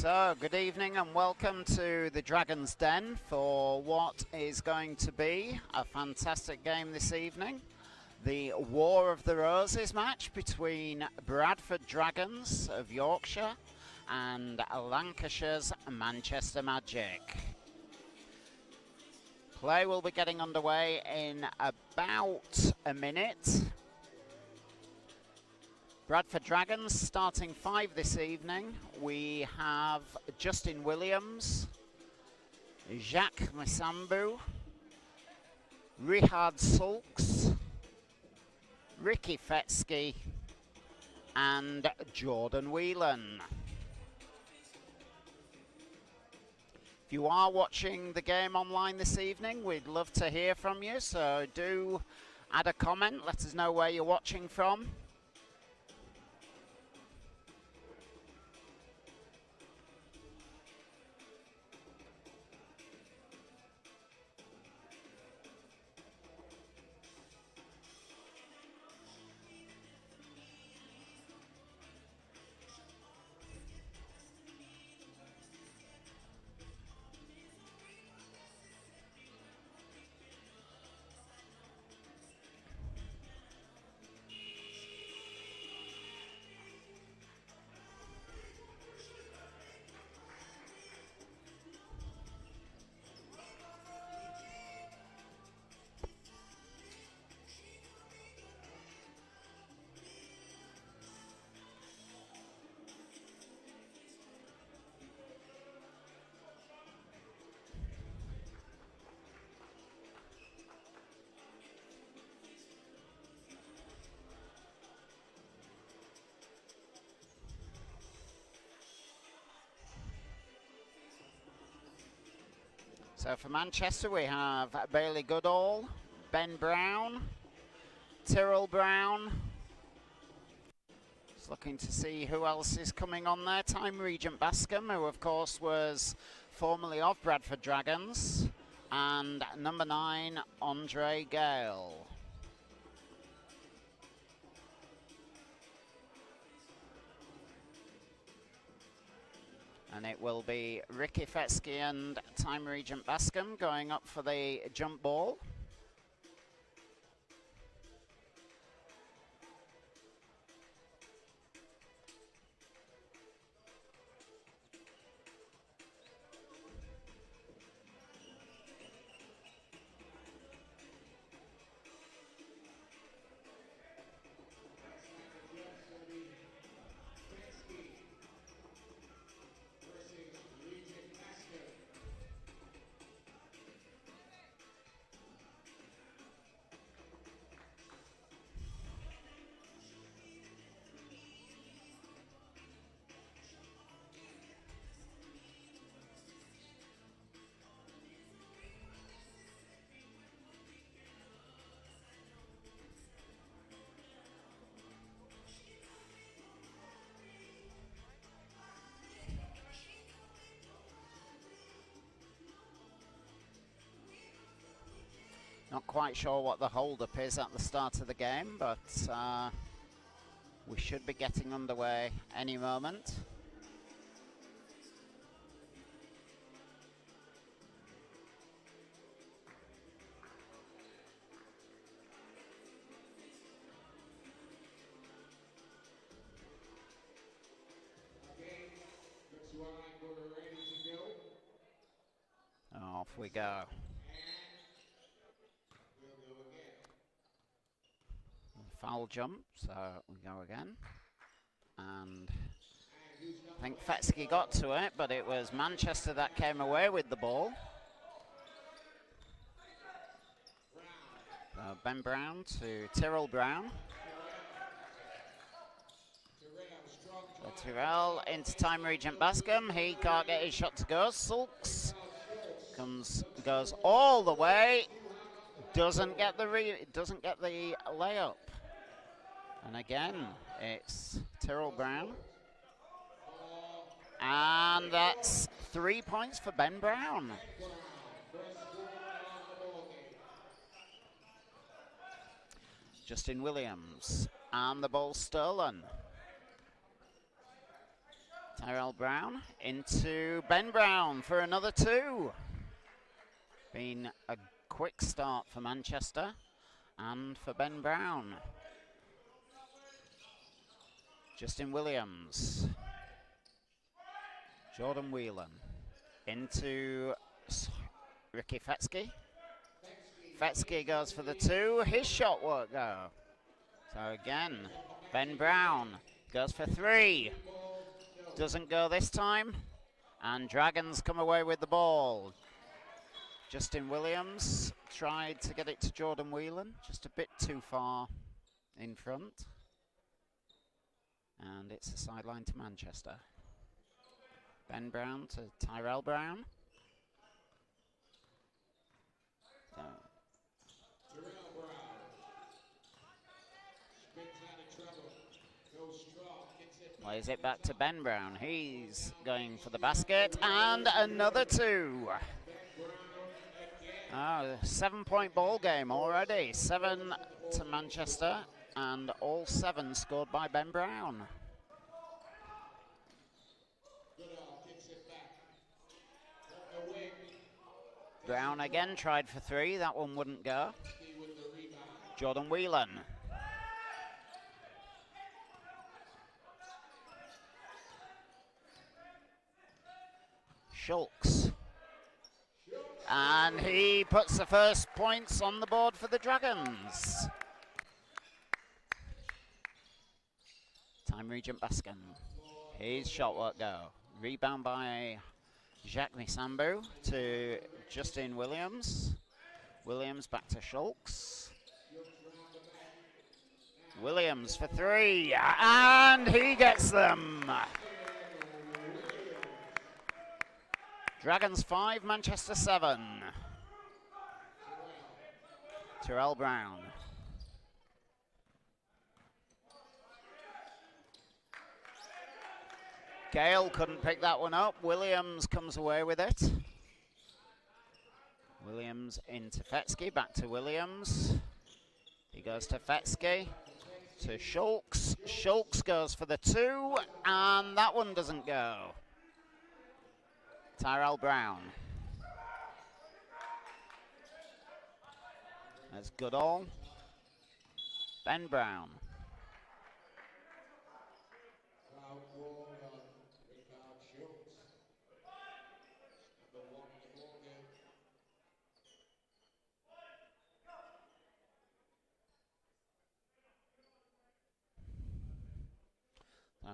So, good evening and welcome to the Dragon's Den for what is going to be a fantastic game this evening. The War of the Roses match between Bradford Dragons of Yorkshire and Lancashire's Manchester Magic. Play will be getting underway in about a minute. Bradford Dragons starting 5 this evening. We have Justin Williams, Jacques Masambu, Richard Sulks, Ricky Fetsky and Jordan Whelan. If you are watching the game online this evening, we'd love to hear from you, so do add a comment, let us know where you're watching from. So for Manchester we have Bailey Goodall, Ben Brown, Tyrrell Brown. Just looking to see who else is coming on there. Time Regent Bascom, who of course was formerly of Bradford Dragons, and number 9, Andre Gale. And it will be Ricky Fetsky and Time Regent Bascom going up for the jump ball. Not quite sure what the hold-up is at the start of the game, but we should be getting underway any moment. Off we go. Foul jump, so we go again. And I think Fetsky got to it, but it was Manchester that came away with the ball. Ben Brown to Tyrrell Brown. So Tyrrell into Time Regent Bascom. He can't get his shot to go. Sulks goes all the way. Doesn't get the layup. And again, it's Tyrrell Brown. And that's 3 points for Ben Brown. Justin Williams. And the ball stolen. Tyrell Brown into Ben Brown for another 2. Been a quick start for Manchester and for Ben Brown. Justin Williams. Jordan Whelan into Ricky Fetsky. Fetsky goes for the 2. His shot won't go. So again, Ben Brown goes for 3. Doesn't go this time. And Dragons come away with the ball. Justin Williams tried to get it to Jordan Whelan, just a bit too far in front. And it's a sideline to Manchester. Ben Brown to Tyrell Brown. So. Plays it back to Ben Brown. He's going for the basket, and another 2. Oh, 7-point ball game already. 7 to Manchester, and all 7 scored by Ben Brown. Brown again tried for 3. That one wouldn't go. Jordan Whelan. Schultz. And he puts the first points on the board for the Dragons. Time Regent Baskin. His shot won't go. Rebound by Jacques Misambu to Justin Williams. Williams back to Schultz. Williams for 3, and he gets them. Dragons 5, Manchester 7. Tyrell Brown. Gale couldn't pick that one up. Williams comes away with it. Williams into Fetsky, back to Williams. He goes to Fetsky, to Schultz. Schultz goes for the 2, and that one doesn't go. Tyrell Brown. That's Goodall. Ben Brown.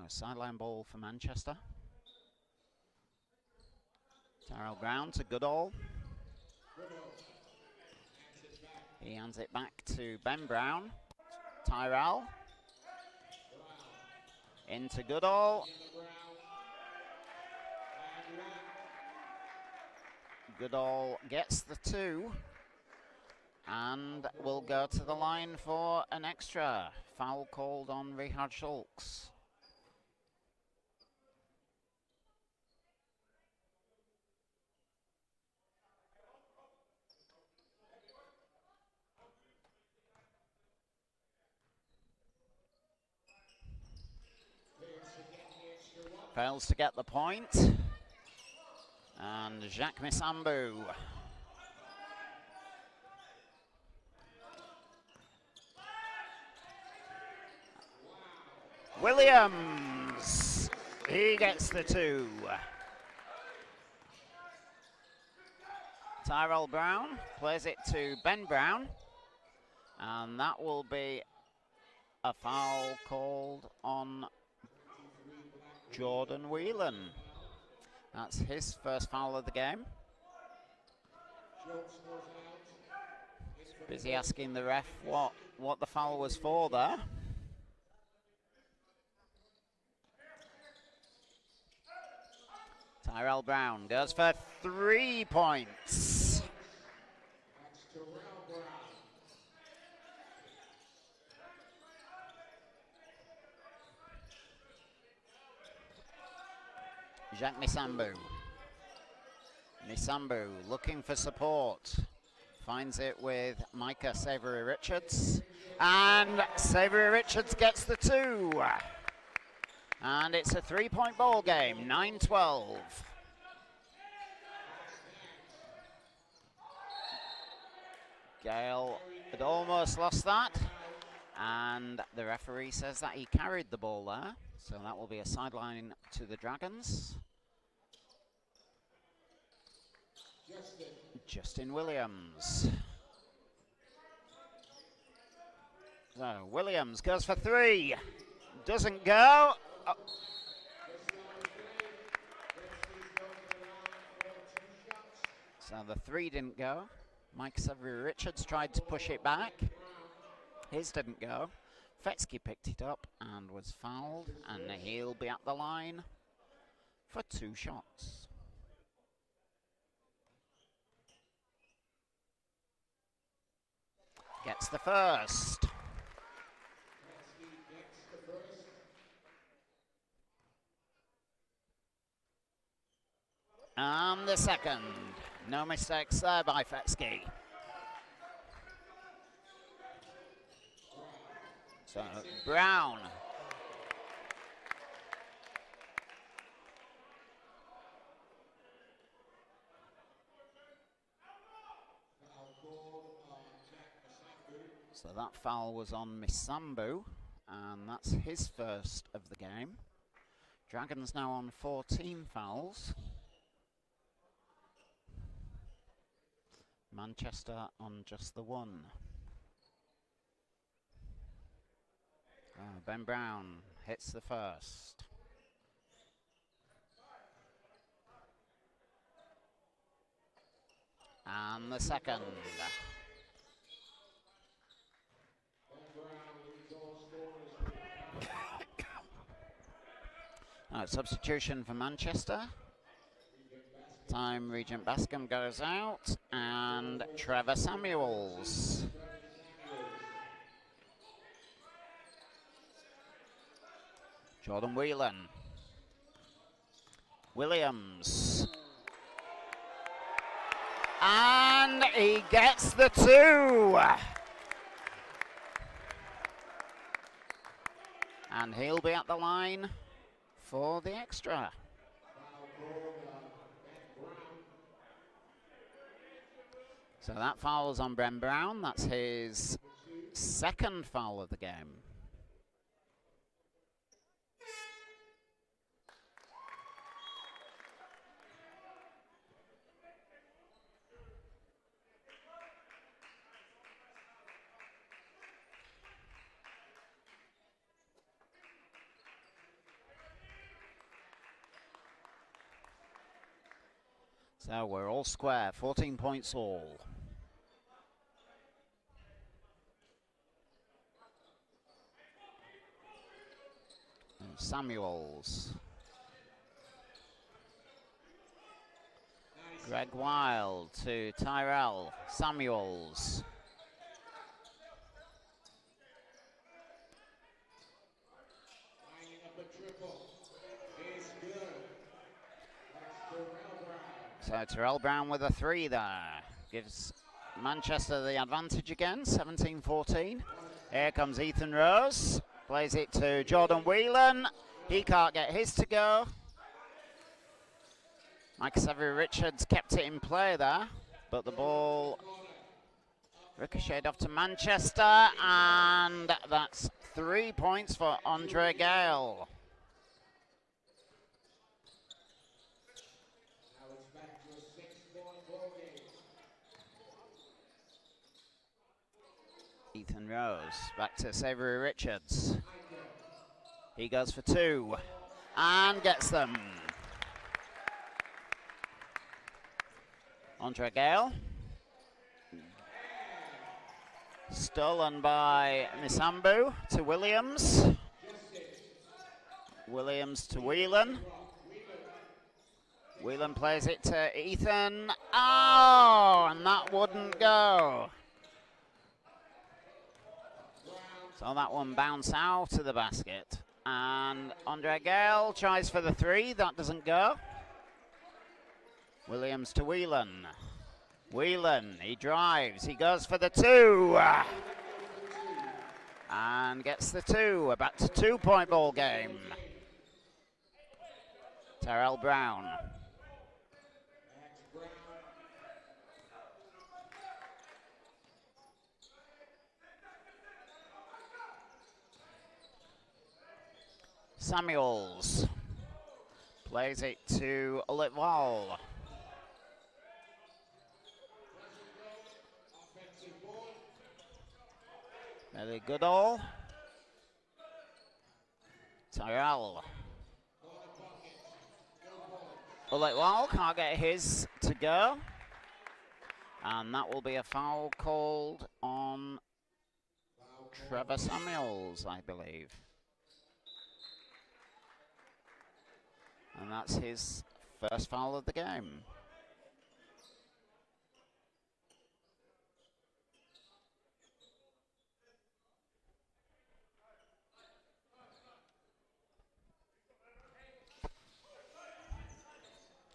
Sideline ball for Manchester. Tyrell Brown to Goodall. He hands it back to Ben Brown. Tyrell. Into Goodall. Goodall gets the 2 and will go to the line for an extra. Foul called on Richard Schultz. Fails to get the point. And Jacques Misambu. Williams. He gets the 2. Tyrell Brown plays it to Ben Brown. And that will be a foul called on Jordan Whelan. That's his first foul of the game. Busy asking the ref what the foul was for there. Tyrell Brown goes for 3 points. Jacques Misambu. Misambu looking for support. Finds it with Micah Savory Richards. And Savory Richards gets the 2. And it's a 3-point ball game, 9-12. Gale had almost lost that, and the referee says that he carried the ball there, so that will be a sideline to the Dragons. Justin Williams. So Williams goes for 3, doesn't go. Oh. So the 3 didn't go. Mike Severy Richards tried to push it back. His didn't go. Fetsky picked it up and was fouled, and he'll be at the line for 2 shots. Gets the first. And the second. No mistakes there by Fetsky. So Brown. So that foul was on Misambu, and that's his first of the game. Dragons now on 14 fouls. Manchester on just the 1. Ben Brown hits the first. And the second. Substitution for Manchester. Time Regent Bascom goes out, and Trevor Samuels. Jordan Whelan. Williams. And he gets the 2. And he'll be at the line for the extra. So that foul's on Ben Brown. That's his second foul of the game. So we're all square, 14 points all. And Samuels. Greg Wild to Tyrell. Samuels. So Terrell Brown with a 3 there. Gives Manchester the advantage again, 17-14. Here comes Ethan Rose. Plays it to Jordan Whelan. He can't get his to go. Mike Severy Richards kept it in play there, but the ball ricocheted off to Manchester, and that's 3 points for Andre Gale. Ethan Rose, back to Severy Richards. He goes for 2 and gets them. Andre Gale. Stolen by Misambu to Williams. Williams to Whelan. Whelan plays it to Ethan. Oh, and that wouldn't go. So that one bounced out of the basket. And Andre Gale tries for the 3. That doesn't go. Williams to Whelan. Whelan, he drives. He goes for the 2. And gets the 2. Back to 2-point ball game. Tyrell Brown. Samuels plays it to Litval. Very good all. Tyrell. Litval can't get his to go. And that will be a foul called on Trevor Samuels, I believe. And that's his first foul of the game.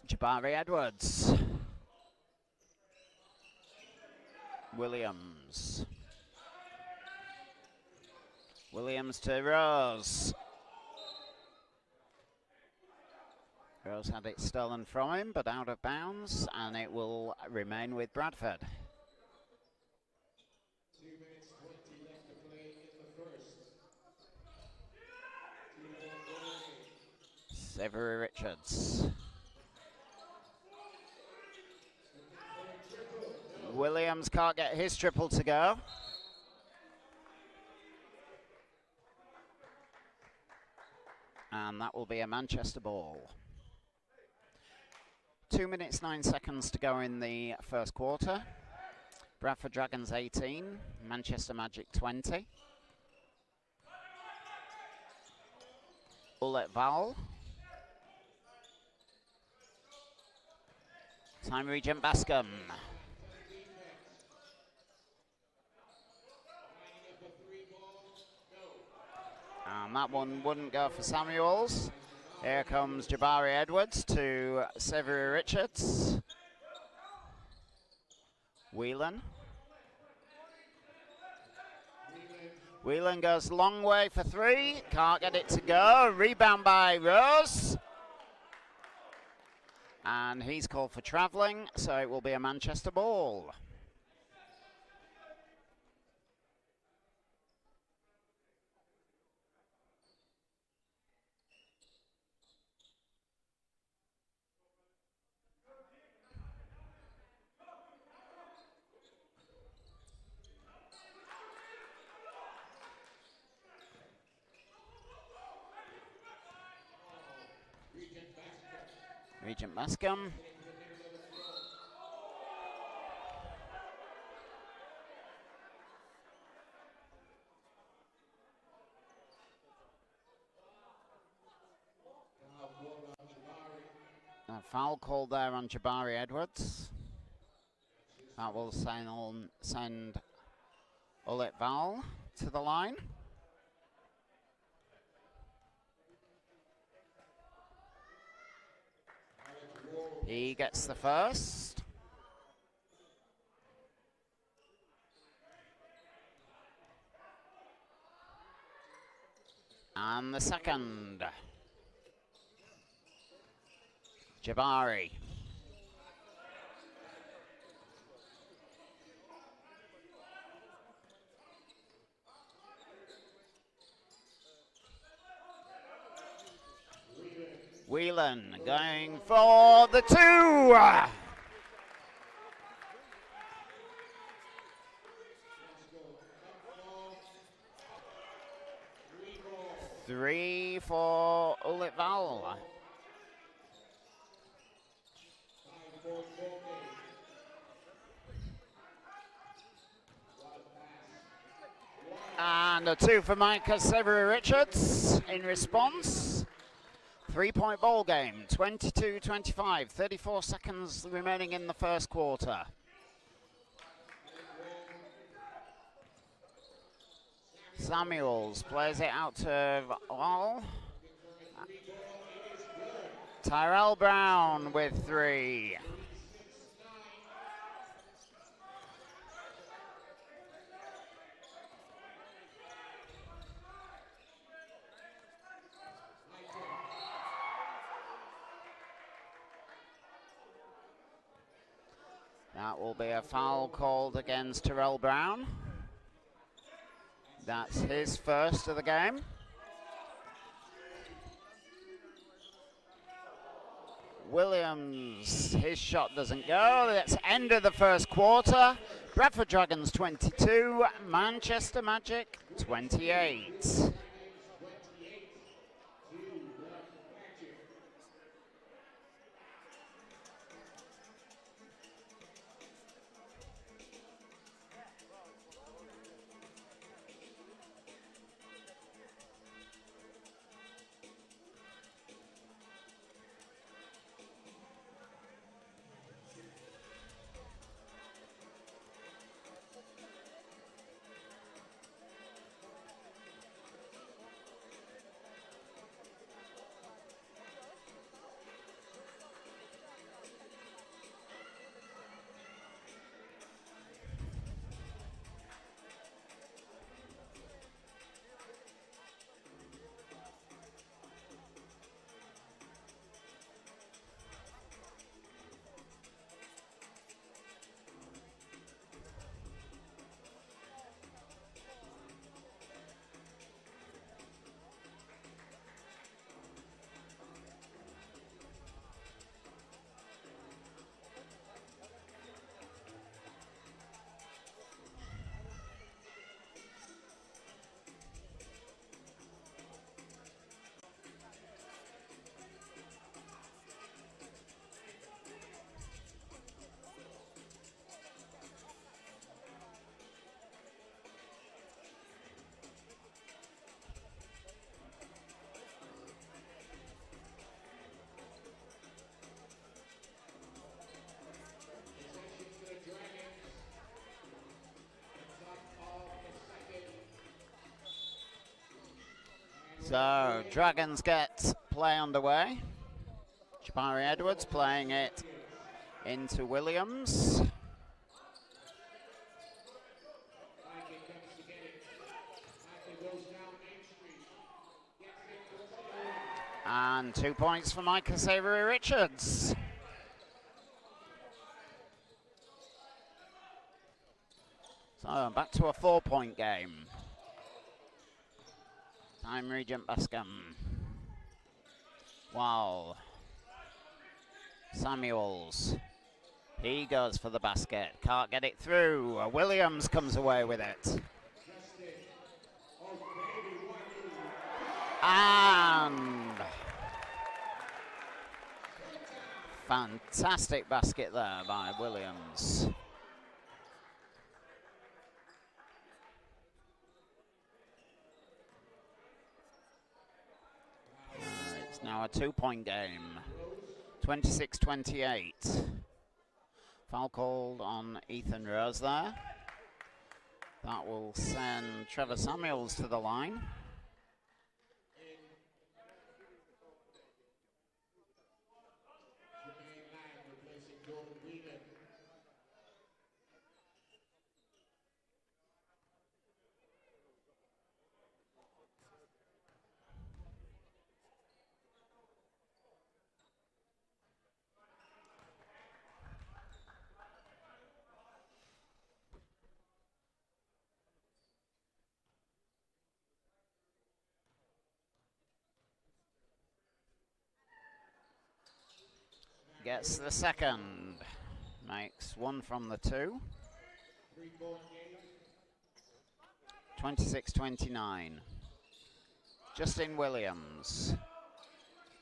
Jabari Edwards. Williams. Williams to Rose. Rose had it stolen from him, but out of bounds, and it will remain with Bradford. 2 minutes 20 left to play in the first. Severy Richards. Williams can't get his triple to go. And that will be a Manchester ball. 2 minutes 9 seconds to go in the first quarter. Bradford Dragons 18, Manchester Magic 20. Ullet Val. Time Regent Bascom. And that one wouldn't go for Samuels. Here comes Jabari Edwards to Severy Richards. Whelan. Whelan goes long way for three. Can't get it to go. Rebound by Rose. And he's called for travelling, so it will be a Manchester ball. Regent Bascom. A foul called there on Jabari Edwards. That will send Ullet Val to the line. He gets the first. And the second. Jabari. Whelan going for the two. Three for Ullet Val. And a two for Micah Severy Richards in response. 3-point ball game, 22-25, 34 seconds remaining in the first quarter. Samuels plays it out to Val. Tyrell Brown with three. That will be a foul called against Terrell Brown. That's his first of the game. Williams, his shot doesn't go. That's end of the first quarter. Bradford Dragons 22, Manchester Magic 28. So, Dragons get play underway. Jabari Edwards playing it into Williams. And 2 points for Micah Savory Richards. So, back to a 4-point game. Time Regent Bascom. Wow. Samuels. He goes for the basket. Can't get it through. Williams comes away with it. And fantastic basket there by Williams. It's now a 2-point game. 26-28. Foul called on Ethan Rose there. That will send Trevor Samuels to the line. Gets the second, makes one from the two. 26-29. Justin Williams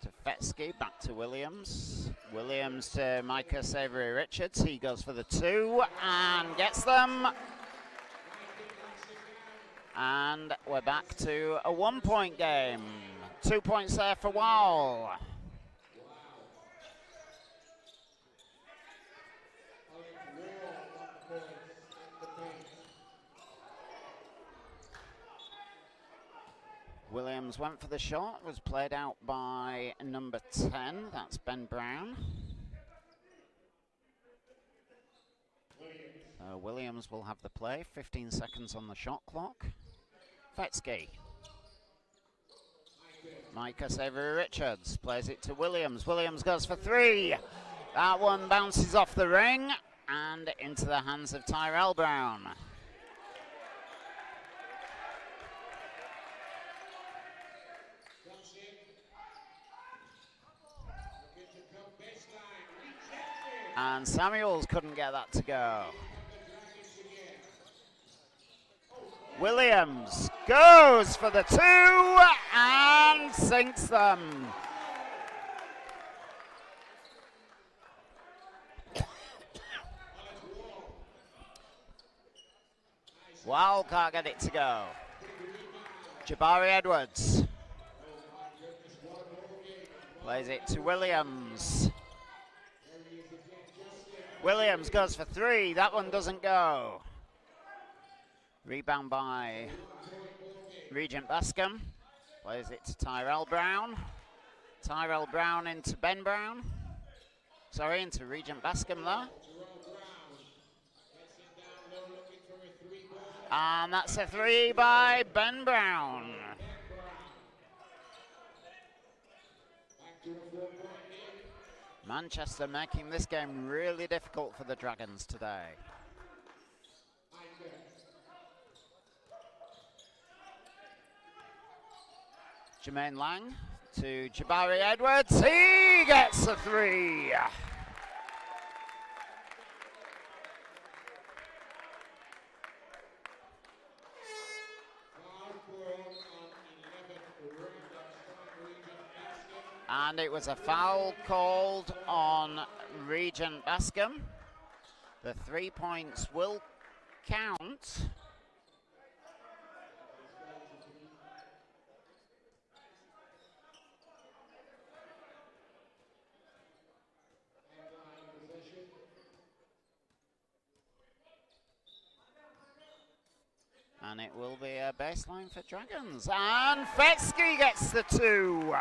to Fetsky, back to Williams. Williams to Micah Savory Richards. He goes for the two and gets them. And we're back to a 1-point game. 2 points there for Wow. Williams went for the shot, was played out by number 10, that's Ben Brown. Williams will have the play, 15 seconds on the shot clock. Fetsky. Micah Savory Richards plays it to Williams. Williams goes for three. That one bounces off the ring and into the hands of Tyrell Brown. And Samuels couldn't get that to go. Williams goes for the 2 and sinks them. Wow, can't get it to go. Jabari Edwards plays it to Williams. Williams goes for 3. That one doesn't go. Rebound by Regent Bascom. Plays it to Tyrell Brown. Tyrell Brown into Ben Brown. Sorry, into Regent Bascom there. And that's a 3 by Ben Brown. Manchester making this game really difficult for the Dragons today. Jermaine Lang to Jabari Edwards. He gets a 3. And it was a foul called on Regent Bascom. The 3 points will count. And it will be a baseline for Dragons. And Fetsky gets the 2.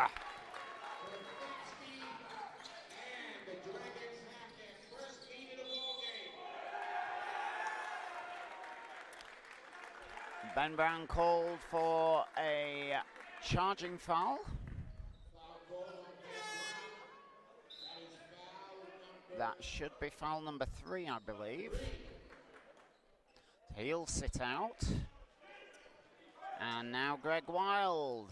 Ben Brown called for a charging foul. That should be foul number 3, I believe. He'll sit out. And now Greg Wild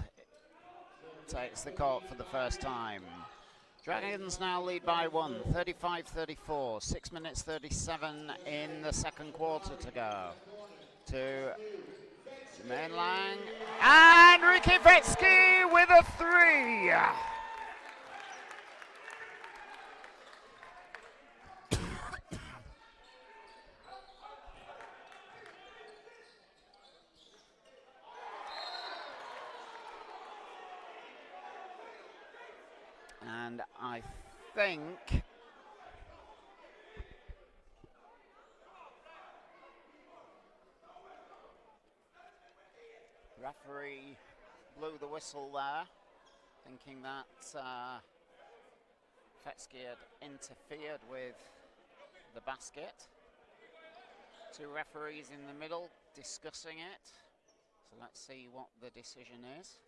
takes the court for the first time. Dragons now lead by 1, 35-34, 6 minutes 37 in the second quarter to go. To Jermaine Lang, and Ricky Fetsky with a 3. And I think referee blew the whistle there, thinking that Fetsky had interfered with the basket. 2 referees in the middle discussing it. So let's see what the decision is.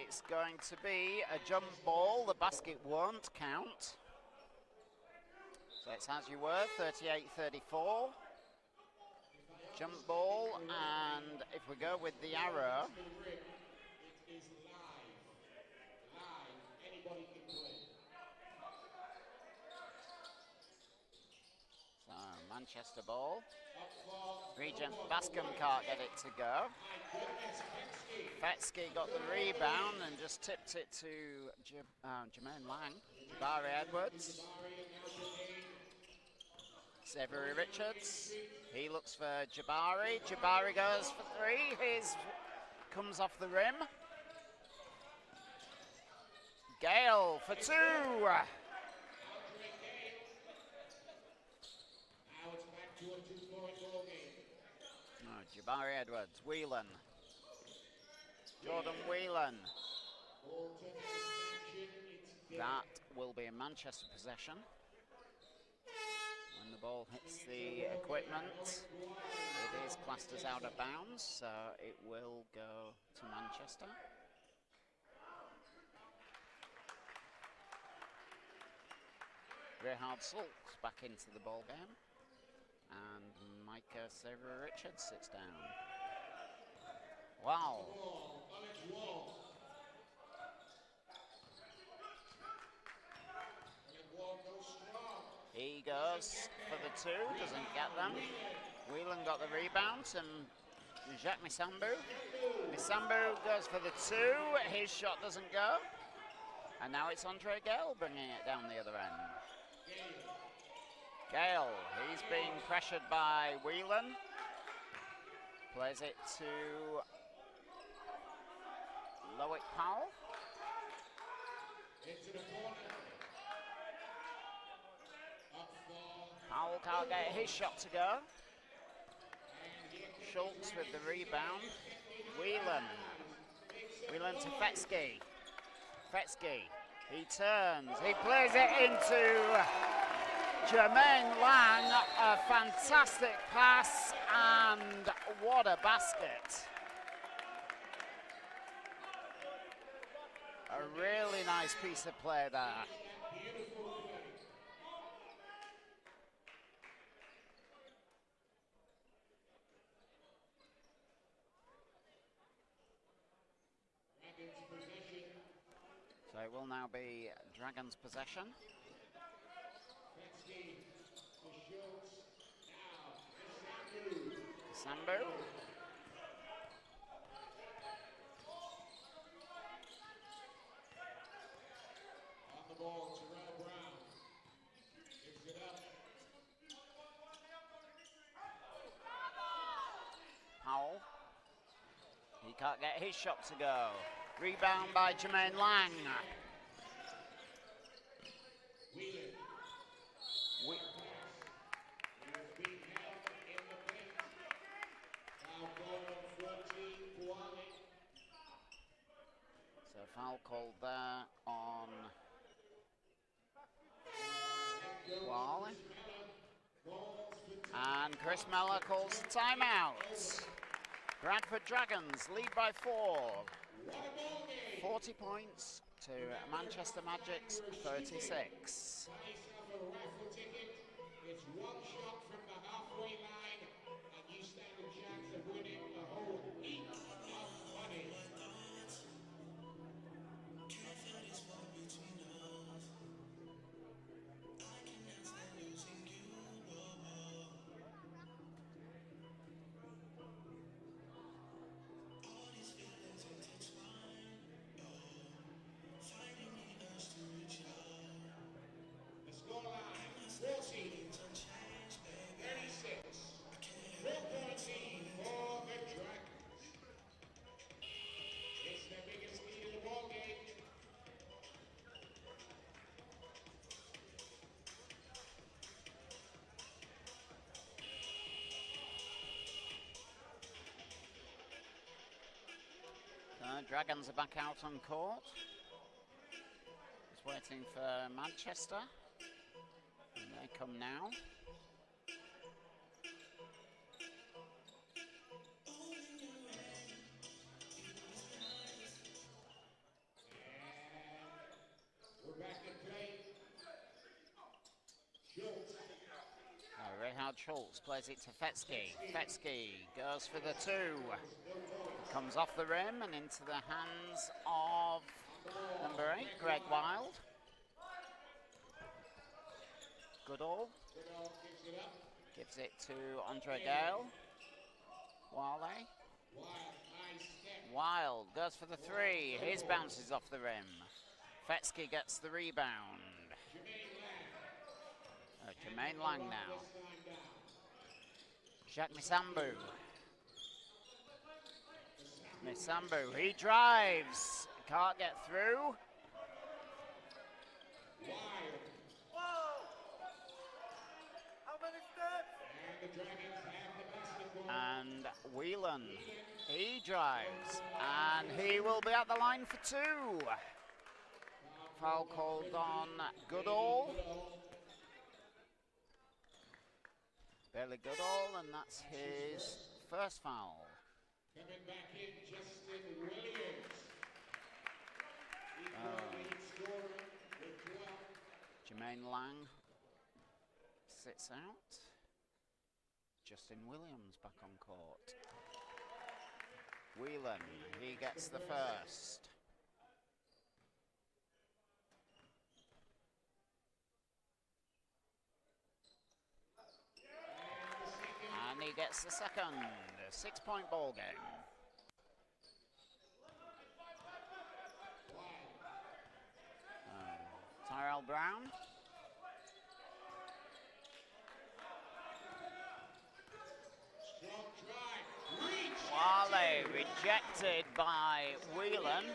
It's going to be a jump ball. The basket won't count. So it's as you were, 38-34. Jump ball, and if we go with the arrow, so Manchester ball. Regent Bascom can't get it to go. Fetsky got the rebound and just tipped it to Jermaine Lang. Jabari Edwards. Xavier Richards. He looks for Jabari. Jabari goes for three. His comes off the rim. Gale for two. Now it's back to a 2-point ball game. Oh, Jabari Edwards. Whelan. Jordan Whelan. Ball touches action. It's That will be a Manchester possession. When the ball hits the equipment, it is classed as out of bounds, so it will go to Manchester. Gerhard Schultz back into the ball game, and Micah Xavier Richards sits down. Wow. He goes for the two, doesn't get them. Whelan got the rebound, and Jacques Misambu. Misambu goes for the two, his shot doesn't go. And now it's Andre Gale bringing it down the other end. Gale, he's being pressured by Whelan. Plays it to Loic Powell. into the corner. Powell can't get his shot to go. Schultz with the rebound. Whelan to Fetsky. Fetsky, he turns, he plays it into Jermaine Lang. A fantastic pass, and what a basket. A really nice piece of play there. So it will now be Dragons' possession. Sambu. On the ball, Terrell Brown. Picks it up. Powell. He can't get his shot to go. Rebound by Jermaine Lang. So foul called there on Wally. And Chris Mellor calls the timeout. Bradford Dragons lead by 4. 40 points to Manchester Magic's 36. It's one shot from the halfway line, and you stand a chance of winning the whole heap of money. The scoreline, 40, 36. 4-point lead for the Dragons. It's their biggest lead in the ball game. Dragons are back out on court. Just waiting for Manchester. And they come now. We're back in play. Schultz. Gerhard Schultz plays it to Fetsky. Fetsky goes for the two. Comes off the rim and into the hands of number 8, Greg Wild. Goodall Picks it up. gives it to Andre Gale. Wale. Nice step. Wild goes for the three. His bounces off the rim. Fetsky gets the rebound. Jermaine Lang now. Jacques Misambu. Misambu, he drives. Can't get through. And Whelan, he drives, and he will be at the line for 2. Foul called on Goodall. Bailey Goodall, and that's his first foul. Coming back in, Justin Williams. Lead scorer with 12. Jermaine Lang sits out. Justin Williams back on court. Whelan, he gets the first. And he gets the second. A 6-point ball game. Tyrell Brown. Wale rejected by Whelan.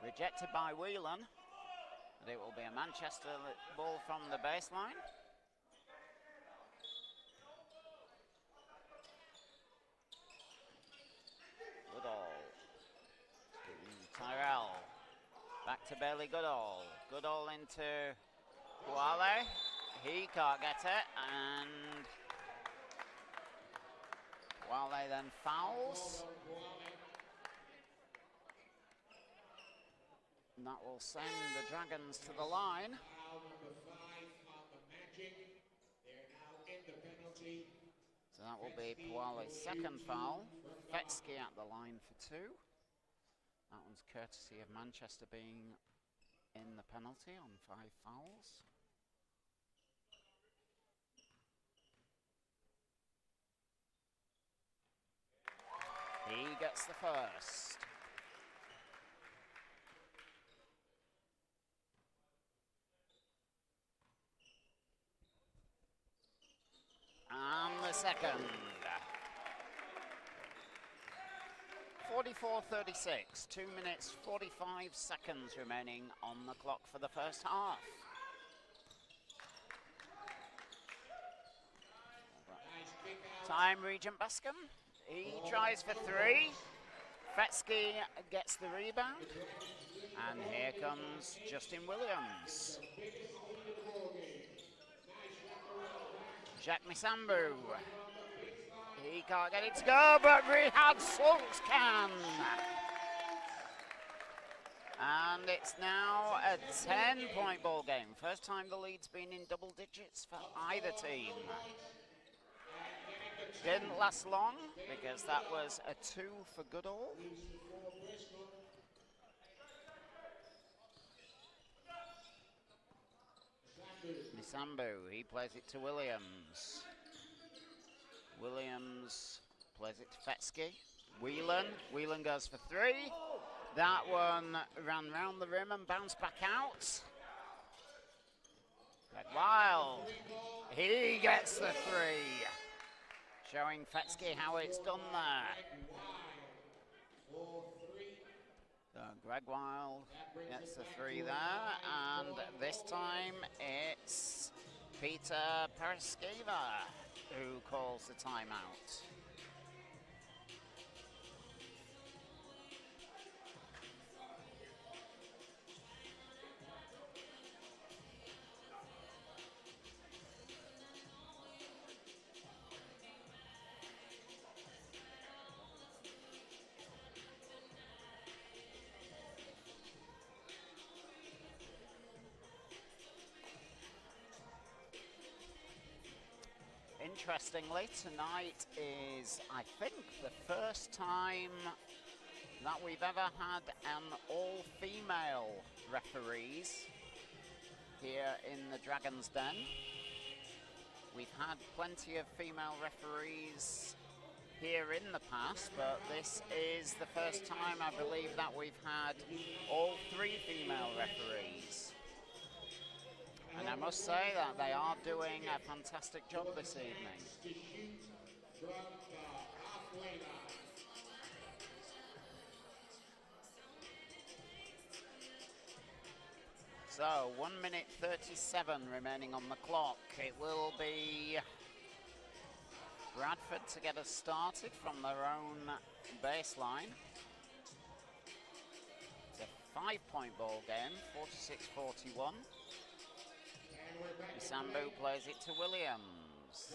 Rejected by Whelan. And it will be a Manchester ball from the baseline. Goodall. Tyrell. Back to Bailey Goodall. Goodall into Wale. He can't get it, and Wale then fouls. And that will send the Dragons to the line. Foul number 5 on the Magic. They're now in the penalty. So that will be Wale's second foul. Fetsky at the line for 2. That one's courtesy of Manchester being in the penalty on 5 fouls. He gets the first. And the second. 44-36, 2 minutes 45 seconds remaining on the clock for the first half. Time, Regent Bascom. He tries for 3. Fetsky gets the rebound. And here comes Justin Williams. Jacques Misambu. He can't get it to go, but Rehad Sulks can. And it's now a 10-point ball game. First time the lead's been in double digits for either team. Didn't last long because that was a 2 for Goodall. Misambu, he plays it to Williams. Williams plays it to Fetsky. Whelan goes for 3. That one ran round the rim and bounced back out. Greg Wild, he gets the 3. Showing Fetsky how it's done there. So Greg Wild gets the 3 there, and this time it's Peter Paraskeva who calls the timeout. Interestingly, tonight is, I think, the first time that we've ever had an all-female referees here in the Dragon's Den. We've had plenty of female referees here in the past, but this is the first time, I believe, that we've had all 3 female referees. And I must say that they are doing a fantastic job this evening. To shoot from the halfway line. So 1 minute 37 remaining on the clock. It will be Bradford to get us started from their own baseline. It's a 5-point ball game, 46-41. Sambu plays it to Williams.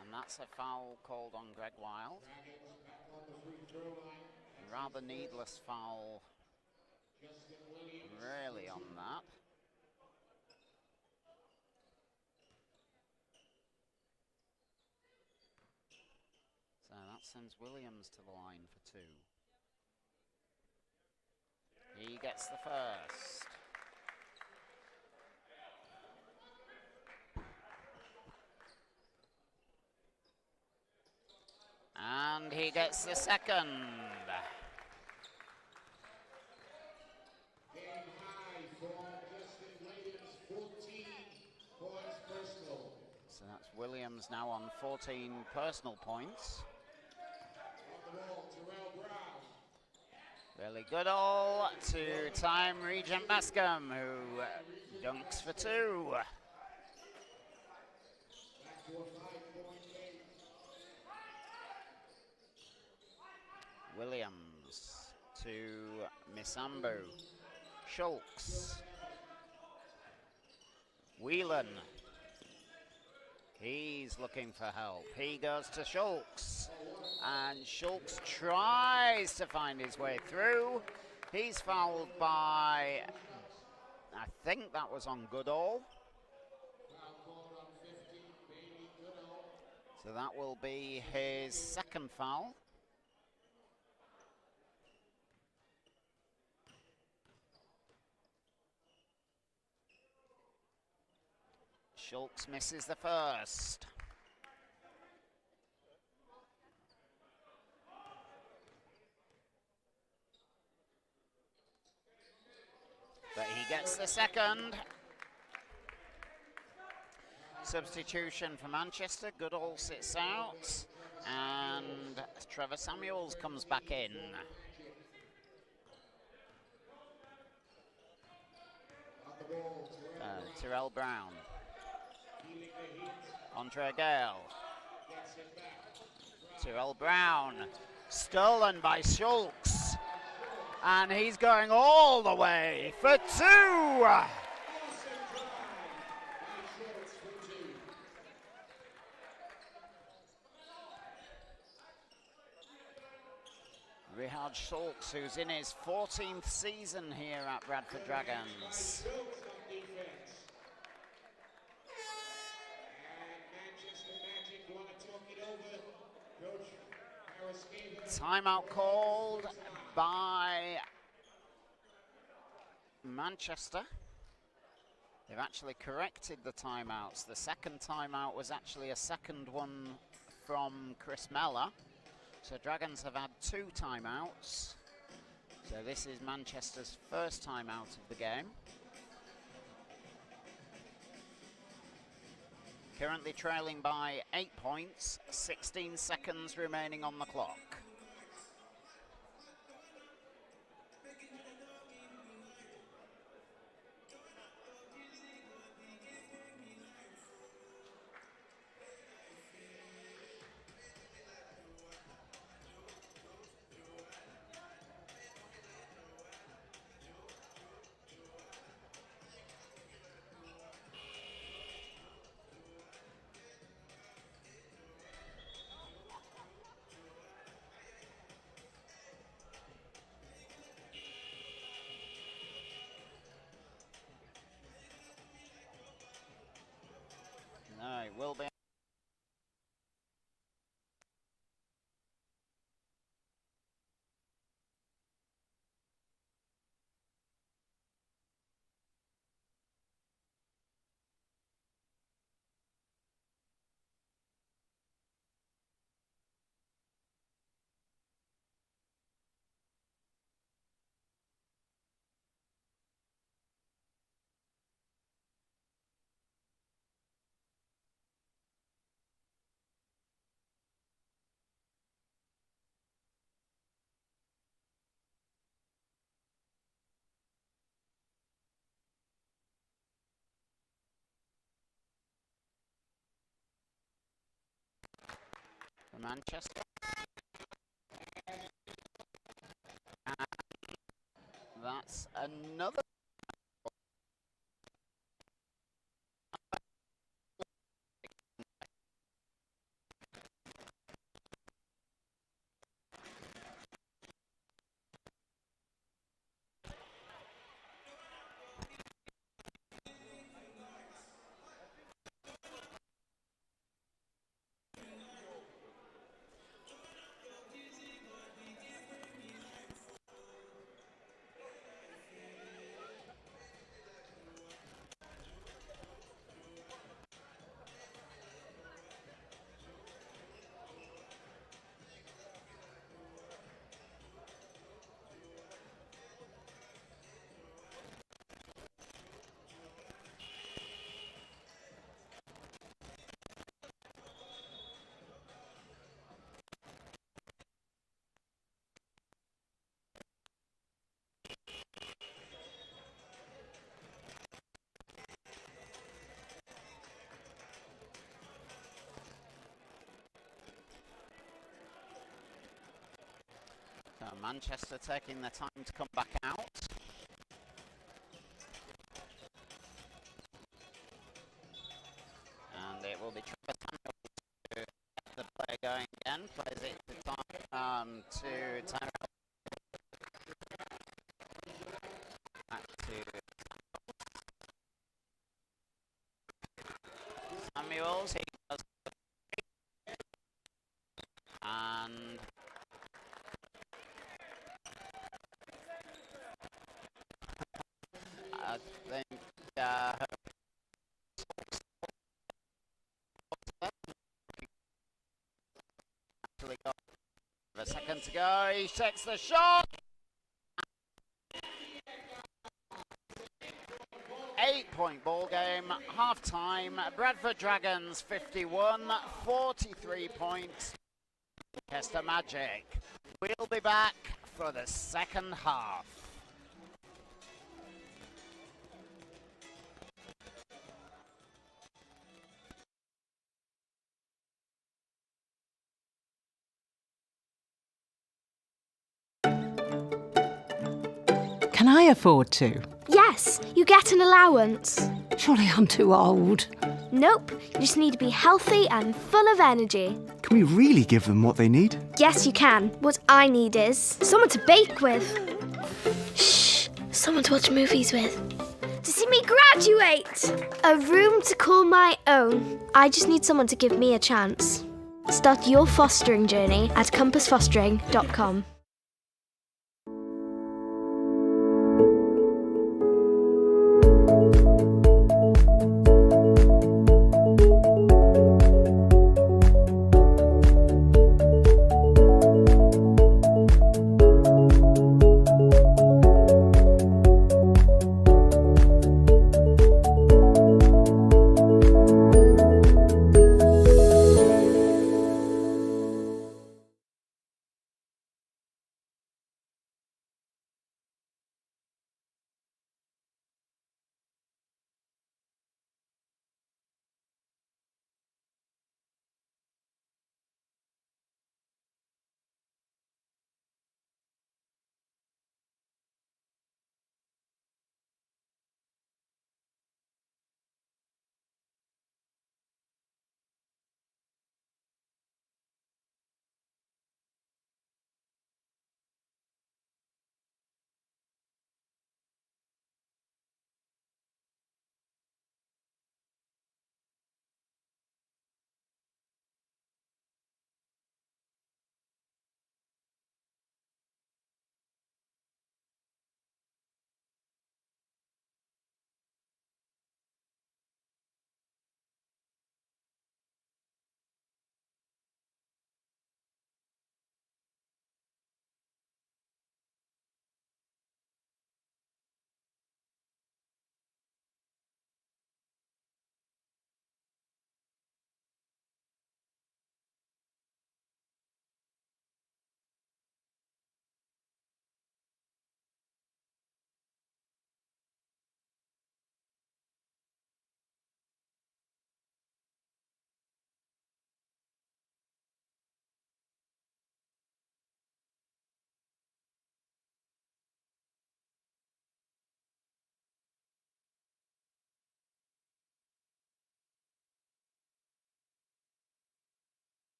And that's a foul called on Greg Wild. A rather needless foul, really, on that. So that sends Williams to the line for 2. He gets the first. And he gets the second. Game high for Justin Williams, 14 points personal. So that's Williams now on 14 personal points. On the ball, Terrell Brown. Really good all to time Regent Bascom, who dunks for 2. Back to a 5-point game. Williams to Misambu. Schultz. Whelan. He's looking for help. He goes to Schultz. And Schultz tries to find his way through. He's fouled by, I think that was on Goodall. So that will be his second foul. Schultz misses the first. But he gets the second. Substitution for Manchester. Goodall sits out. And Trevor Samuels comes back in. Tyrell Brown. Andre Gale. Tyrell Brown. Stolen by Schultz. And he's going all the way for 2. Richard Schultz, who's in his 14th season here at Bradford Dragons. Timeout called by Manchester. They've actually corrected the timeouts. The second timeout was actually a second one from Chris Mellor. So Dragons have had 2 timeouts. So this is Manchester's first timeout of the game. Currently trailing by 8 points, 16 seconds remaining on the clock. for Manchester. And that's another. So Manchester taking their time to come back out. And it will be Travis Samuels to get the play going again. Plays it to Tyrell. Back to Samuels. He does. And I think actually got a second to go. He takes the shot. 8-point ball game, half time. Bradford Dragons 51, 43 points. Manchester Magic. We'll be back for the second half. Can I afford to? Yes, you get an allowance. Surely I'm too old. Nope, you just need to be healthy and full of energy. Can we really give them what they need? Yes, you can. What I need is someone to bake with. Shh, someone to watch movies with. To see me graduate. A room to call my own. I just need someone to give me a chance. Start your fostering journey at compassfostering.com.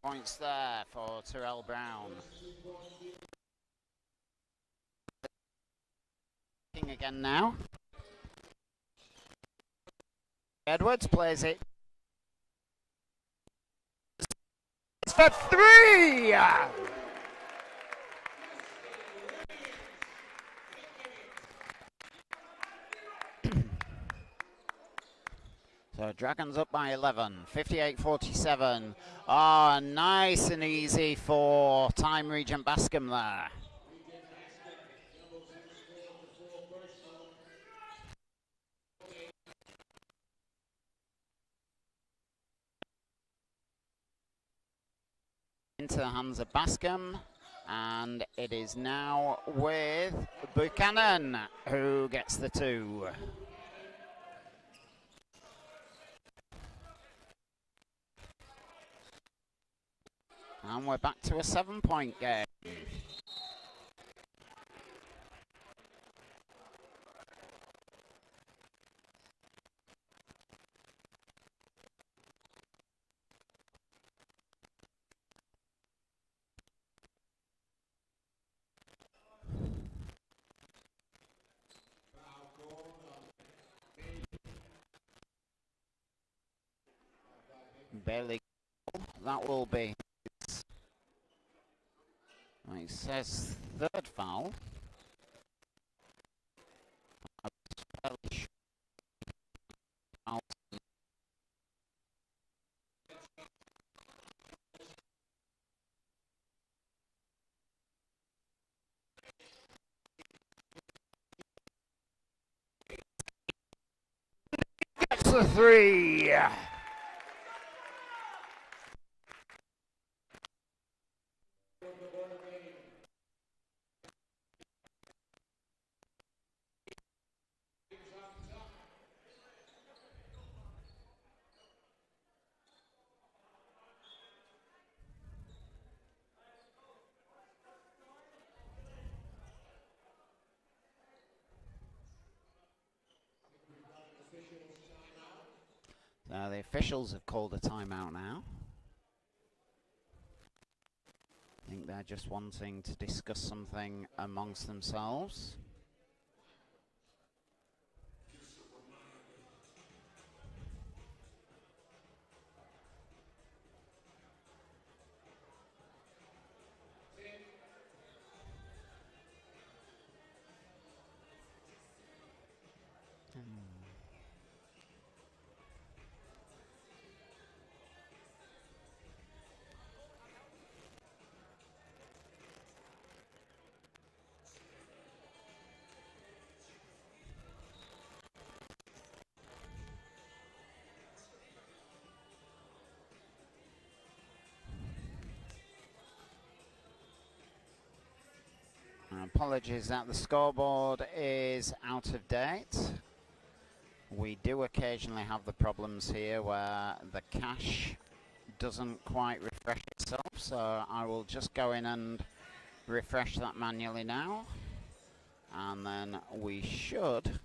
Points there for Tyrell Brown. King again now. Edwards plays it. It's for 3! So Dragons up by 11, 58-47. Oh, nice and easy for Time Regent Bascom there. Into the hands of Bascom, and it is now with Buchanan, who gets the 2. And we're back to a 7-point game. Barely. That will be. It says 3rd foul. Gets the 3. Now the officials have called a timeout now. I think they're just wanting to discuss something amongst themselves. Apologies that the scoreboard is out of date. We do occasionally have the problems here where the cache doesn't quite refresh itself, so I will just go in and refresh that manually now, and then we should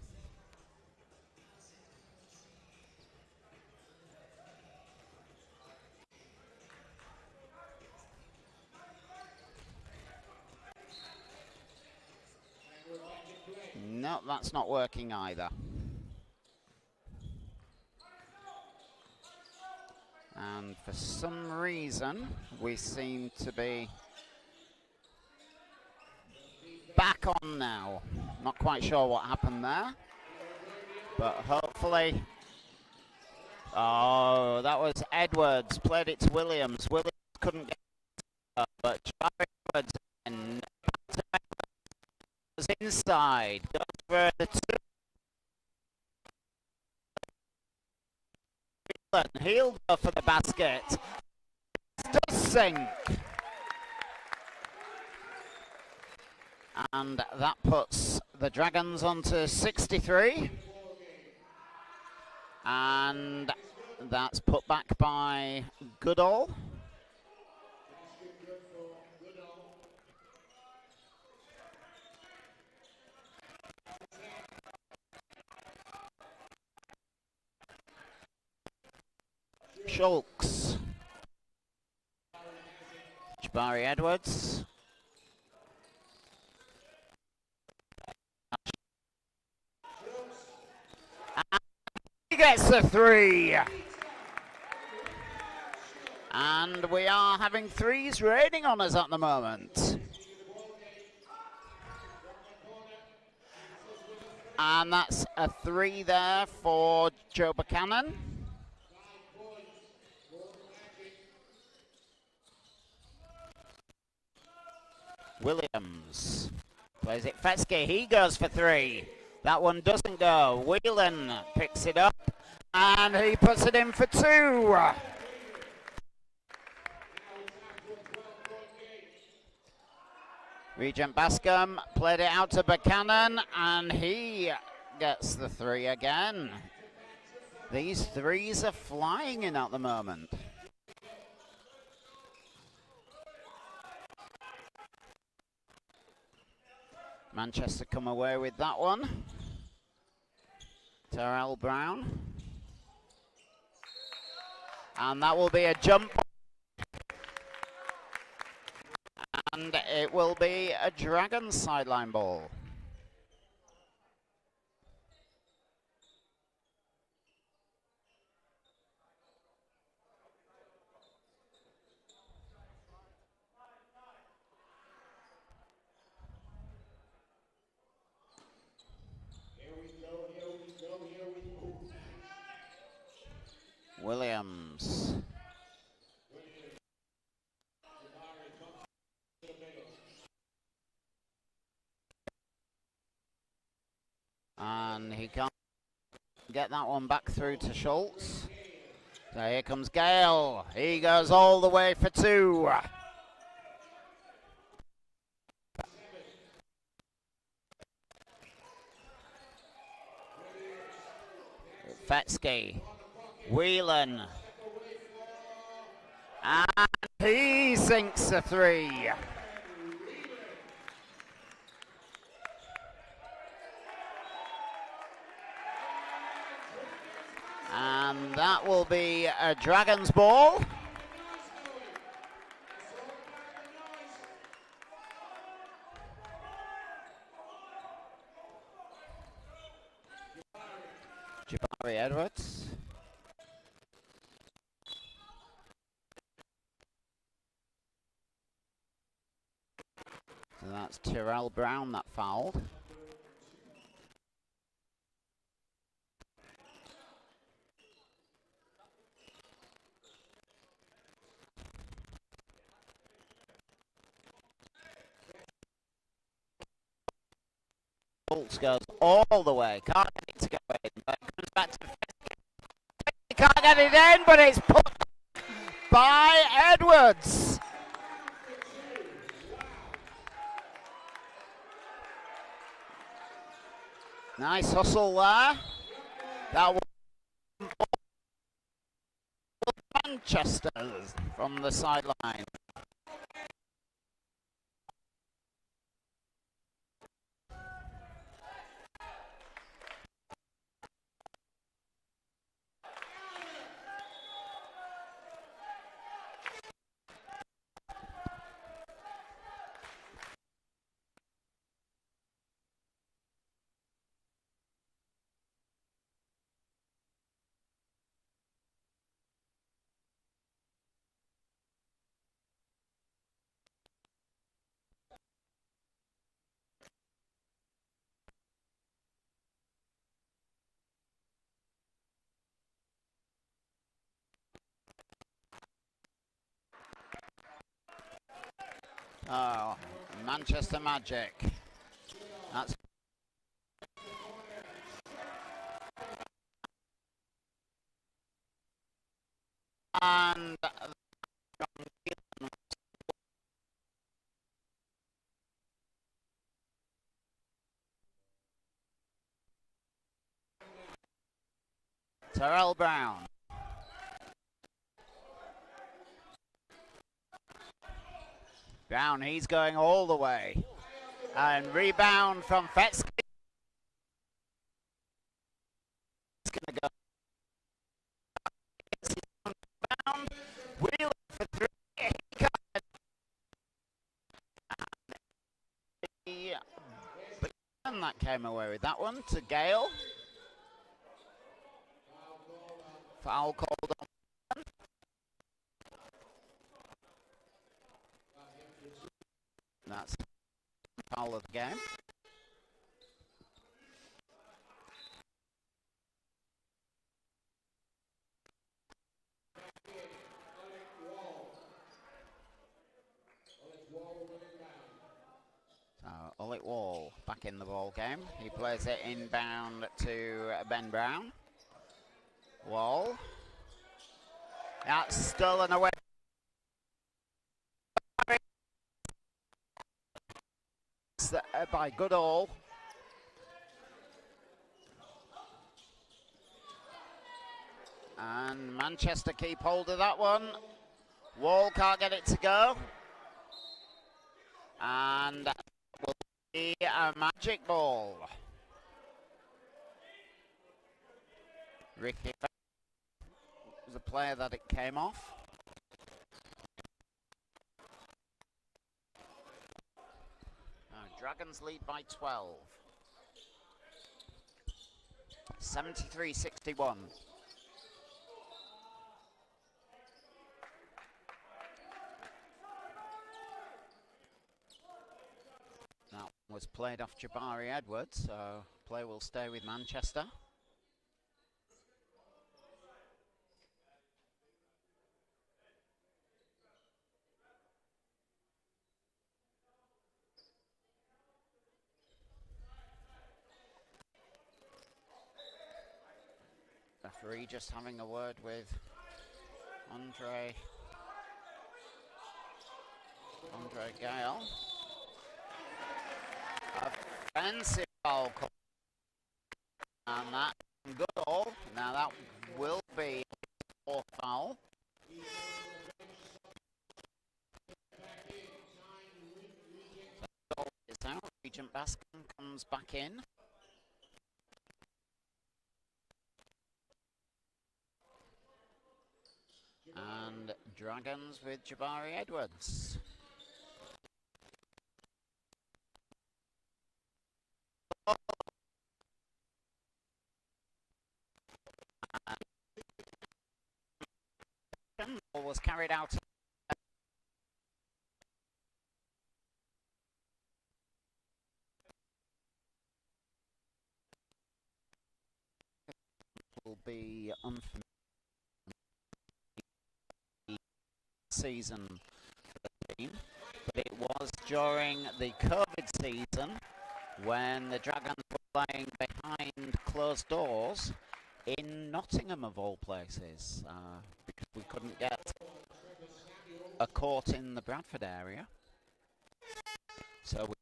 no, that's not working either. And for some reason, we seem to be back on now. Not quite sure what happened there, but hopefully... Oh, that was Edwards, played it to Williams. Williams couldn't get it, but Edwards was inside, goes for the 2. He'll go for the basket. Does sink. And that puts the Dragons onto 63. And that's put back by Goodall. Schultz. Jabari Edwards. And he gets the three. And we are having threes raining on us at the moment. And that's a three there for Joe Buchanan. Williams plays it Fetsky. He goes for three. That one doesn't go. Whelan picks it up and he puts it in for two. Regent Bascom played it out to Buchanan and he gets the three again. These threes are flying in at the moment. Manchester come away with that one. Terrell Brown. And that will be a jump. And it will be a Dragons sideline ball. Williams. And he can't get that one back through to Schultz. So here comes Gale. He goes all the way for two. Fetsky. Whelan. And he sinks a three. And that will be a Dragons ball. Jabari Edwards. So that's Terrell Brown that fouled. Schultz goes all the way. Can't get it to go in, but it comes back to Fetsky. He can't get it in, but it's put by Edwards. Nice hustle there. That was Manchester from the sideline. Oh, Manchester Magic. That's and Terrell Brown. Brown, he's going all the way. And rebound from Fetsky. He's going to go. Wheeler for three. He can't. And that came away with that one to Gale. Foul called on. That's foul of the game. So Ulrich Wall back in the ball game. He plays it inbound to Ben Brown. Wall. That's stolen away by Goodall. And Manchester keep hold of that one. Wall can't get it to go. And that will be a magic ball. Ricky was the player that it came off. Dragons lead by 12. 73-61. That was played off Jabari Edwards, so play will stay with Manchester. Referee just having a word with Andre Gale. Offensive foul call. And that Goodall. Now that will be a fourth foul. So is out. Regent Baskin comes back in. And Dragons with Jabari Edwards. Was carried out. Will be unfamiliar season for the team, but it was during the COVID season when the Dragons were playing behind closed doors in Nottingham of all places, because we couldn't get a court in the Bradford area, so we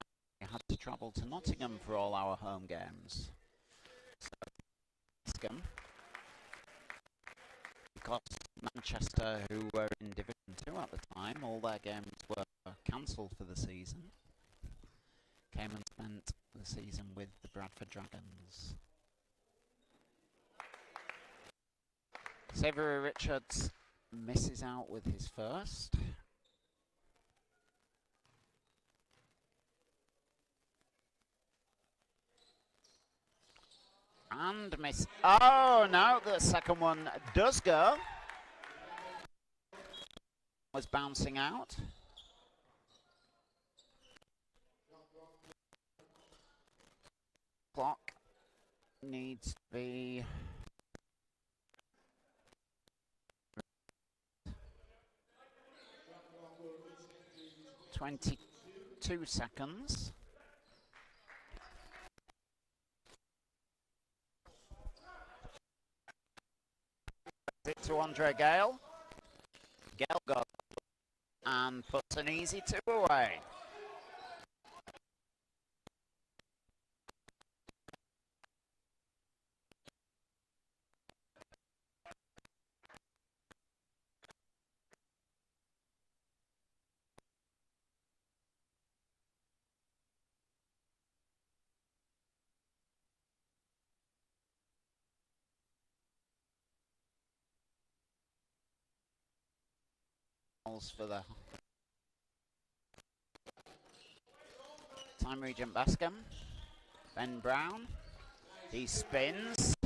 had to travel to Nottingham for all our home games. So, because Manchester, who were in Division 2 at the time, all their games were cancelled for the season, came and spent the season with the Bradford Dragons. Xavier Richards misses out with his first. And miss. Oh no, the second one does go. Was bouncing out. Clock needs to be 22 seconds. It to Andre Gale. Gale got and puts an easy two away. For the time Regent Bascom. Ben Brown, he spins,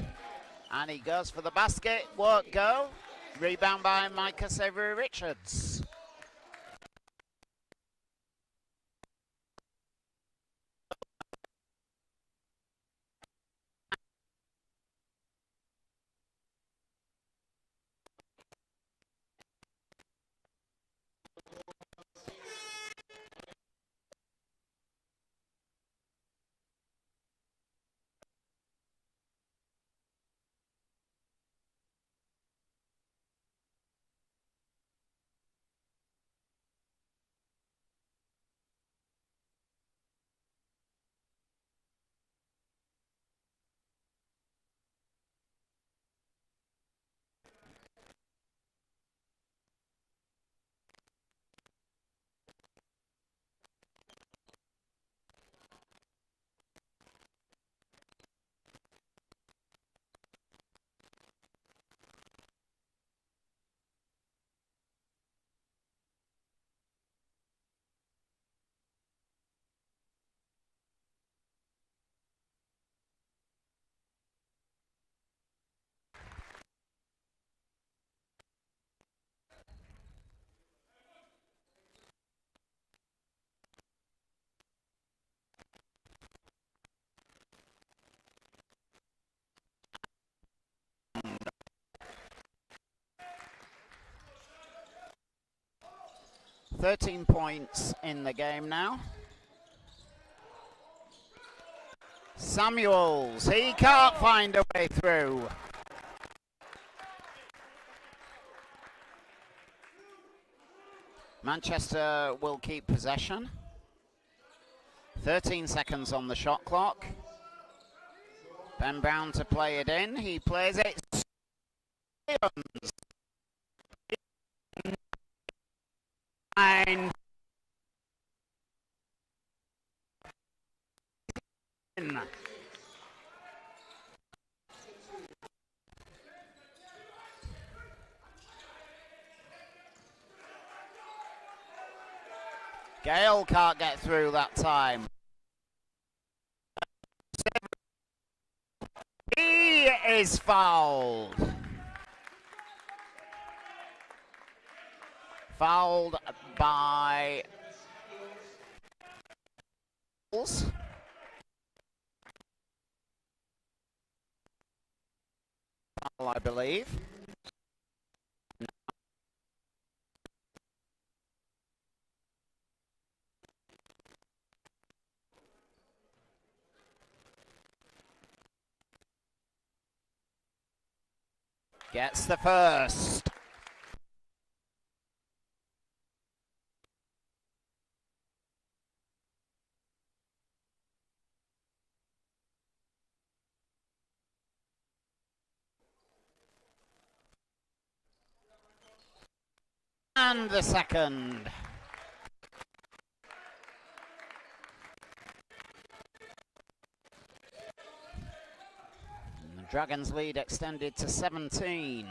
and he goes for the basket, won't go. Rebound by Micah Savory Richards. "13 points in the game now. Samuels, he can't find a way through. Manchester will keep possession. 13 seconds on the shot clock. Ben Brown to play it in. He plays it. Nine. Gale can't get through that time. He is fouled. Fouled by I believe. Gets the first. And the second. And the Dragons' lead extended to 17.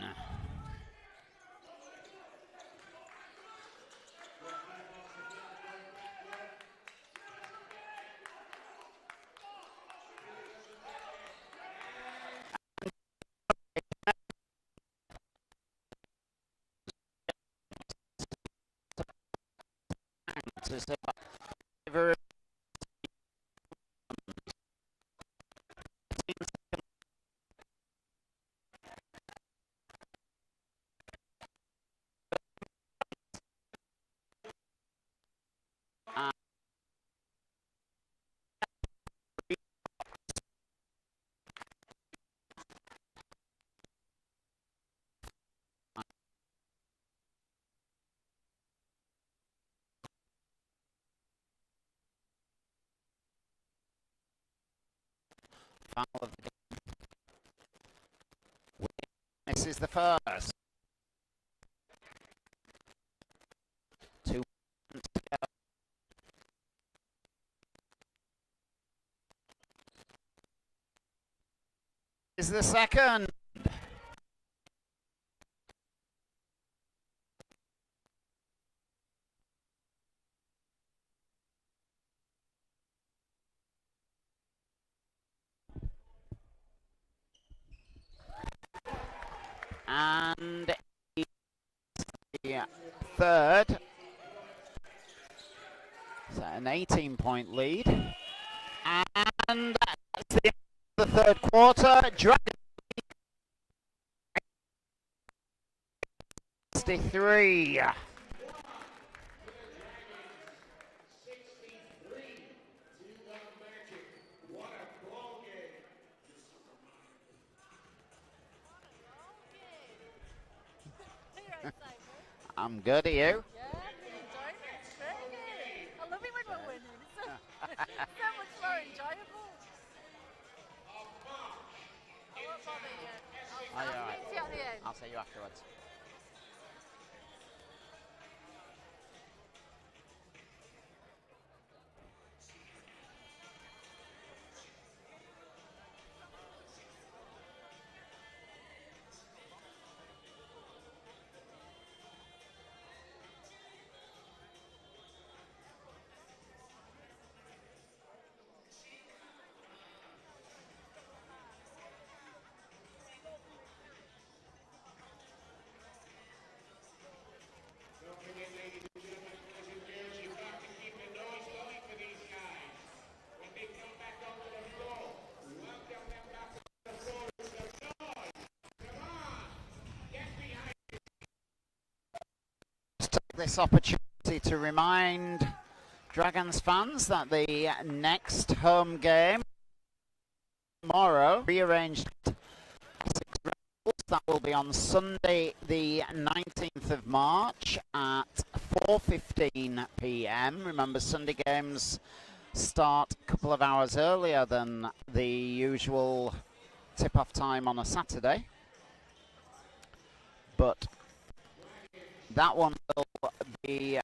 Foul of the game. This is the first. 2 minutes to go. Is the second. third. So an 18-point lead. And that's the end of the third quarter. Dragons 63. I'm good, are you? Yeah, really enjoying it. It's great. I love it when we're winning. It's so much more enjoyable. I won't bother you. Oh, I'll you're all right. speak to you at the end. I'll see you afterwards. Take this opportunity to remind Dragons fans that the next home game tomorrow rearranged that will be on Sunday the 19th of March at 4:15 p.m. Remember, Sunday games start a couple of hours earlier than the usual tip-off time on a Saturday, but that one will be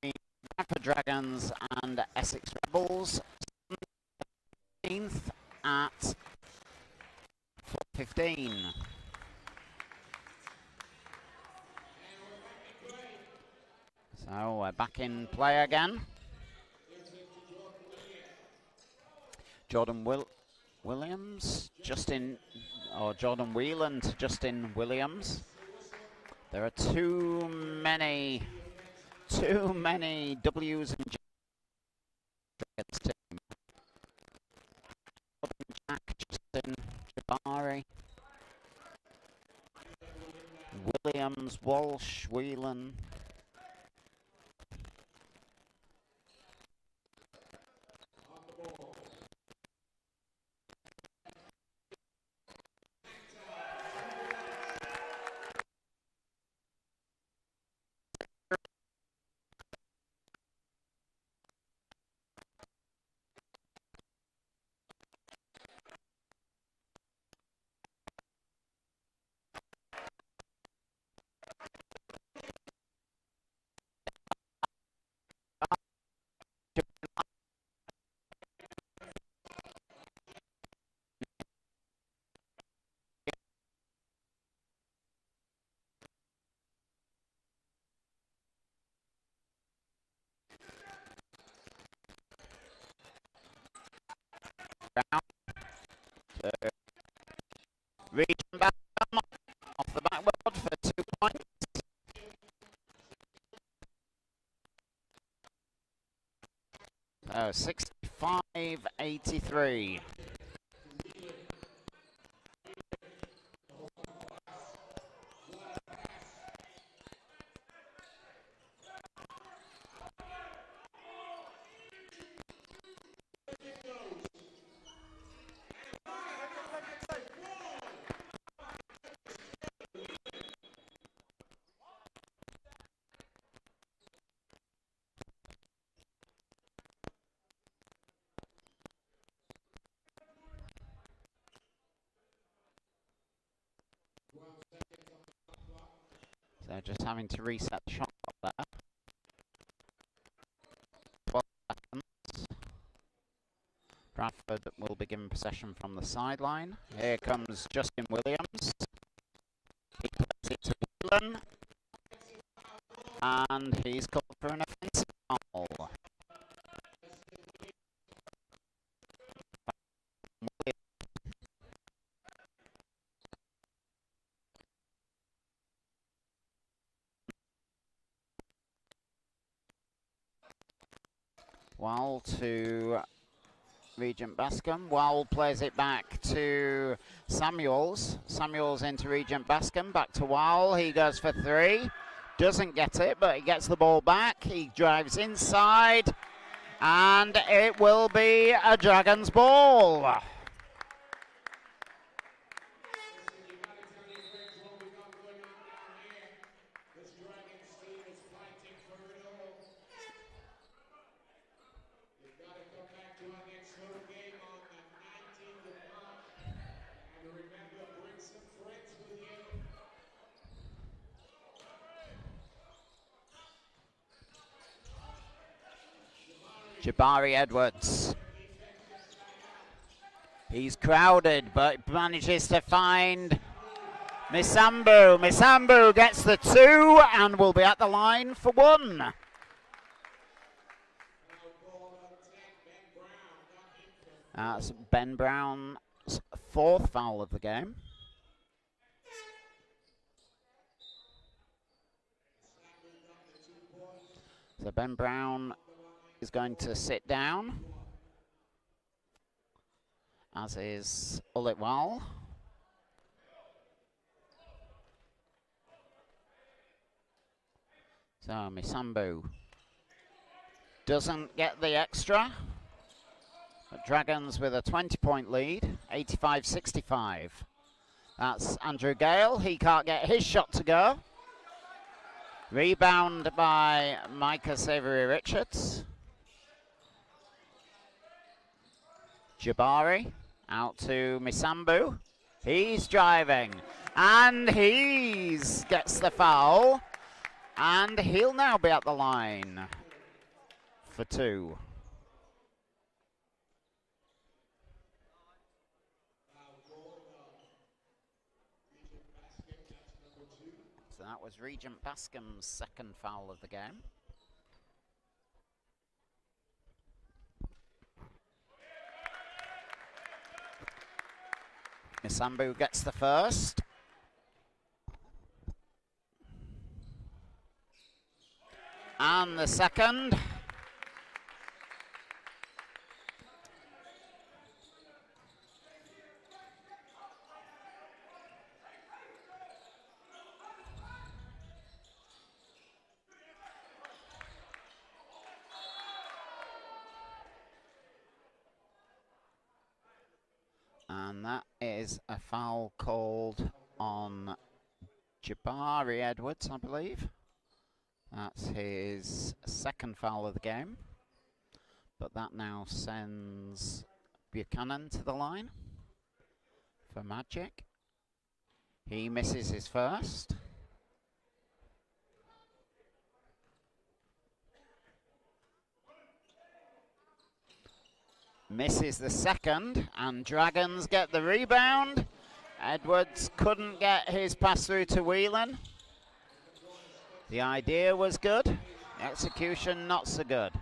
between Bradford Dragons and Essex Rebels, 15th at 4:15. So we're back in play again. Jordan Williams, Jordan Whelan to Justin Williams. There are too many W's and J's team. Jack, Justin, Jabari, Williams, Walsh, Whelan. Region back off the backboard for 2 points. So 65-83. So just having to reset the shot clock there. 12 seconds. Bradford will be given possession from the sideline. Here comes Justin Williams. He plays it to Whelan. And he's called for an offensive foul. Wall to Regent Bascom. Wall plays it back to Samuels. Samuels into Regent Bascom. Back to Wall. He goes for 3. Doesn't get it, but he gets the ball back. He drives inside. And it will be a Dragons ball. Jabari Edwards. He's crowded, but manages to find Misambu. Misambu gets the 2 and will be at the line for 1. That's Ben Brown's 4th foul of the game. So Ben Brown is going to sit down, as is Ulitwal. So Misambu doesn't get the extra, but Dragons with a 20-point lead, 85-65. That's Andrew Gale. He can't get his shot to go. Rebound by Micah Savory-Richards. Jabari out to Misambu. He's driving and gets the foul, and he'll now be at the line for 2. So that was Regent Bascom's 2nd foul of the game. Misambu gets the 1st. And the 2nd. And that is a foul called on Jabari Edwards, I believe. That's his 2nd foul of the game. But that now sends Buchanan to the line for Magic. He misses his 1st. Misses the 2nd, and Dragons get the rebound. Edwards couldn't get his pass through to Whelan. The idea was good, the execution not so good.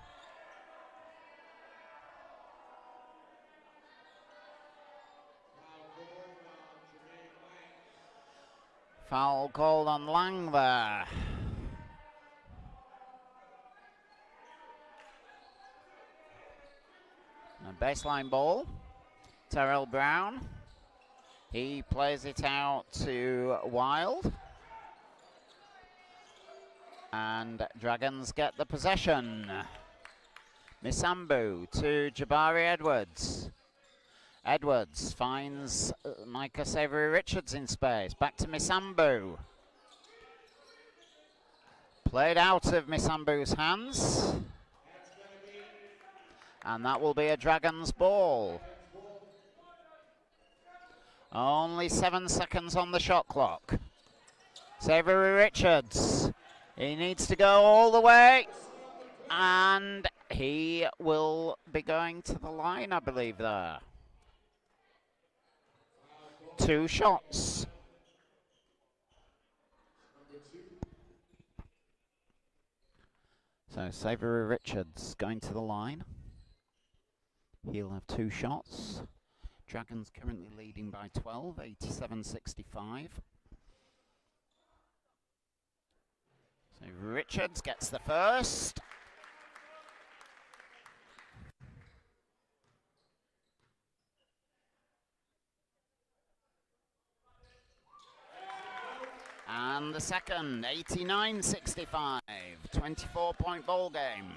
Foul called on Lang there. A baseline ball, Terrell Brown. He plays it out to Wild. And Dragons get the possession. Misambu to Jabari Edwards. Edwards finds Micah Savory-Richards in space. Back to Misambu. Played out of Misambu's hands. And that will be a Dragons ball. Only 7 seconds on the shot clock. Savory-Richards. He needs to go all the way. And he will be going to the line, I believe, there. 2 shots. So Savory-Richards going to the line. He'll have 2 shots. Dragons currently leading by 12, 87-65. So Richards gets the 1st. the second, 89-65, 24-point ball game.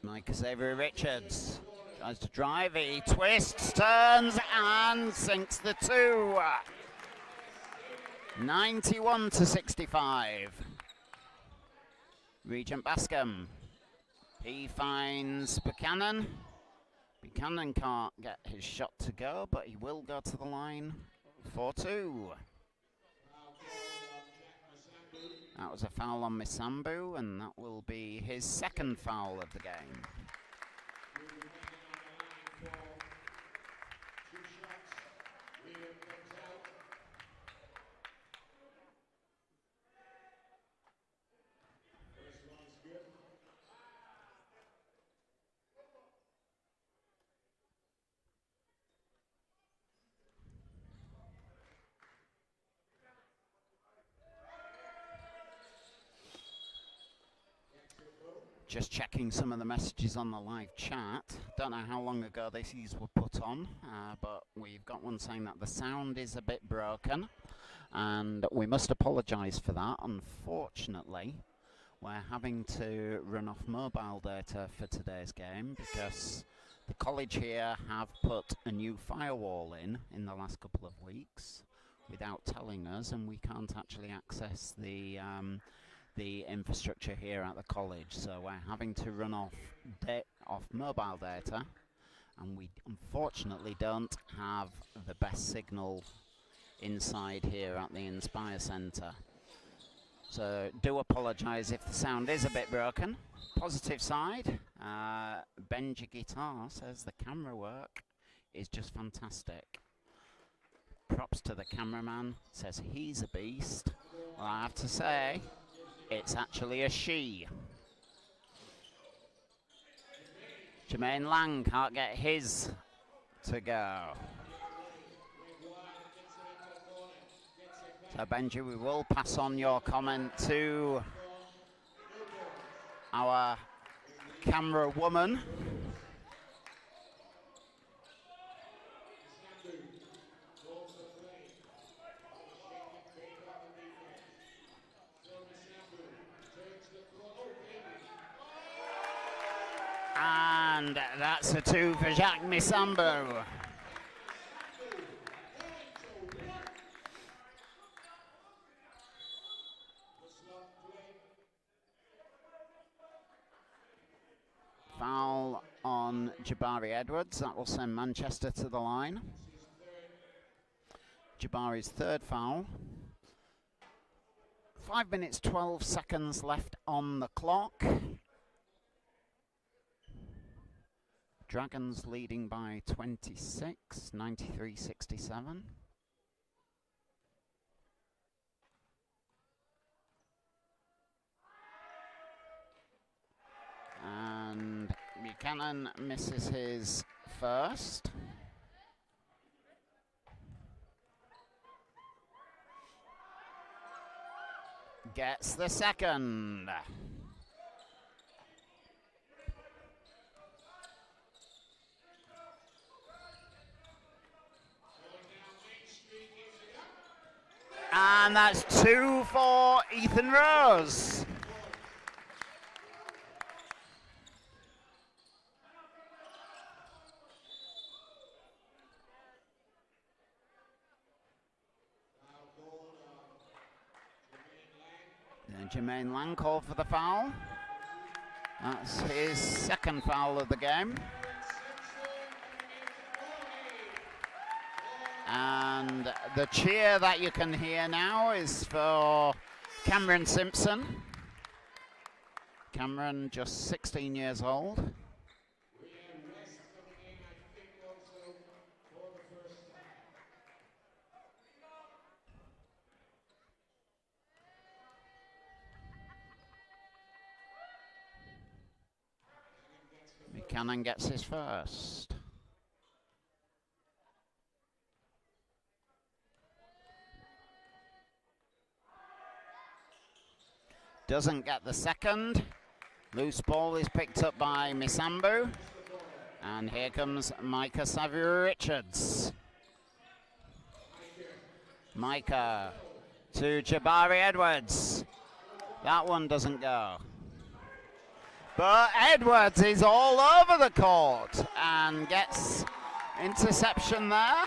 Micah Xavier Richards tries to drive, he twists, turns, and sinks the two. 91-65. Regent Bascom. He finds Buchanan. Buchanan can't get his shot to go, but he will go to the line. 4-2. That was a foul on Misambu, and that will be his second foul of the game. Just checking some of the messages on the live chat. Don't know how long ago these were put on, but we've got one saying that the sound is a bit broken, and we must apologise for that. Unfortunately, we're having to run off mobile data for today's game because the college here have put a new firewall in the last couple of weeks without telling us, and we can't actually access the infrastructure here at the college, so we're having to run off mobile data, and we unfortunately don't have the best signal inside here at the Inspire Centre. So do apologise if the sound is a bit broken. Positive side, Benji Guitar says the camera work is just fantastic. Props to the cameraman, says he's a beast. Well, I have to say, it's actually a she. Jermaine Lang can't get his to go. So Benji, we will pass on your comment to our camera woman. And that's a two for Jacques Misambu. Foul on Jabari Edwards. That will send Manchester to the line. Jabari's third foul. 5 minutes, 12 seconds left on the clock. Dragons leading by 26, 93-67. And Buchanan misses his first. Gets the second. And that's two for Ethan Rose. And Jermaine Lang called for the foul. That's his second foul of the game. And the cheer that you can hear now is for Cameron Simpson. Cameron, just 16 years old. Buchanan gets his first. doesn't get the second. Loose ball is picked up by Misambu. And here comes Micah Saviour-Richards. Micah to Jabari Edwards. That one doesn't go. But Edwards is all over the court and gets interception there.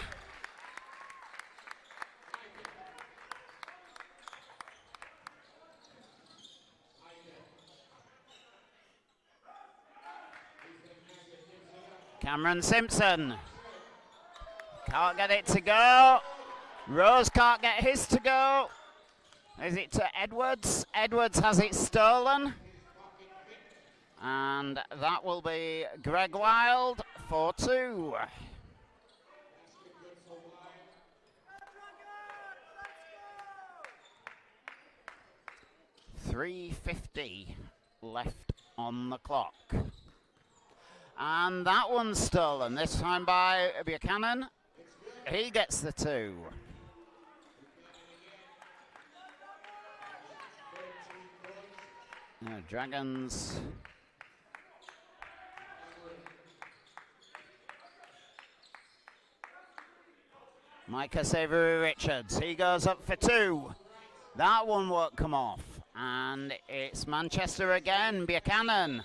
Cameron Simpson can't get it to go. Rose can't get his to go. Is it to Edwards? Edwards has it stolen. And that will be Greg Wild for 2. .350 left on the clock. And that one's stolen, this time by Buchanan. He gets the 2. Dragons. Micah Saviour-Richards, he goes up for 2. That one won't come off. And it's Manchester again, Buchanan.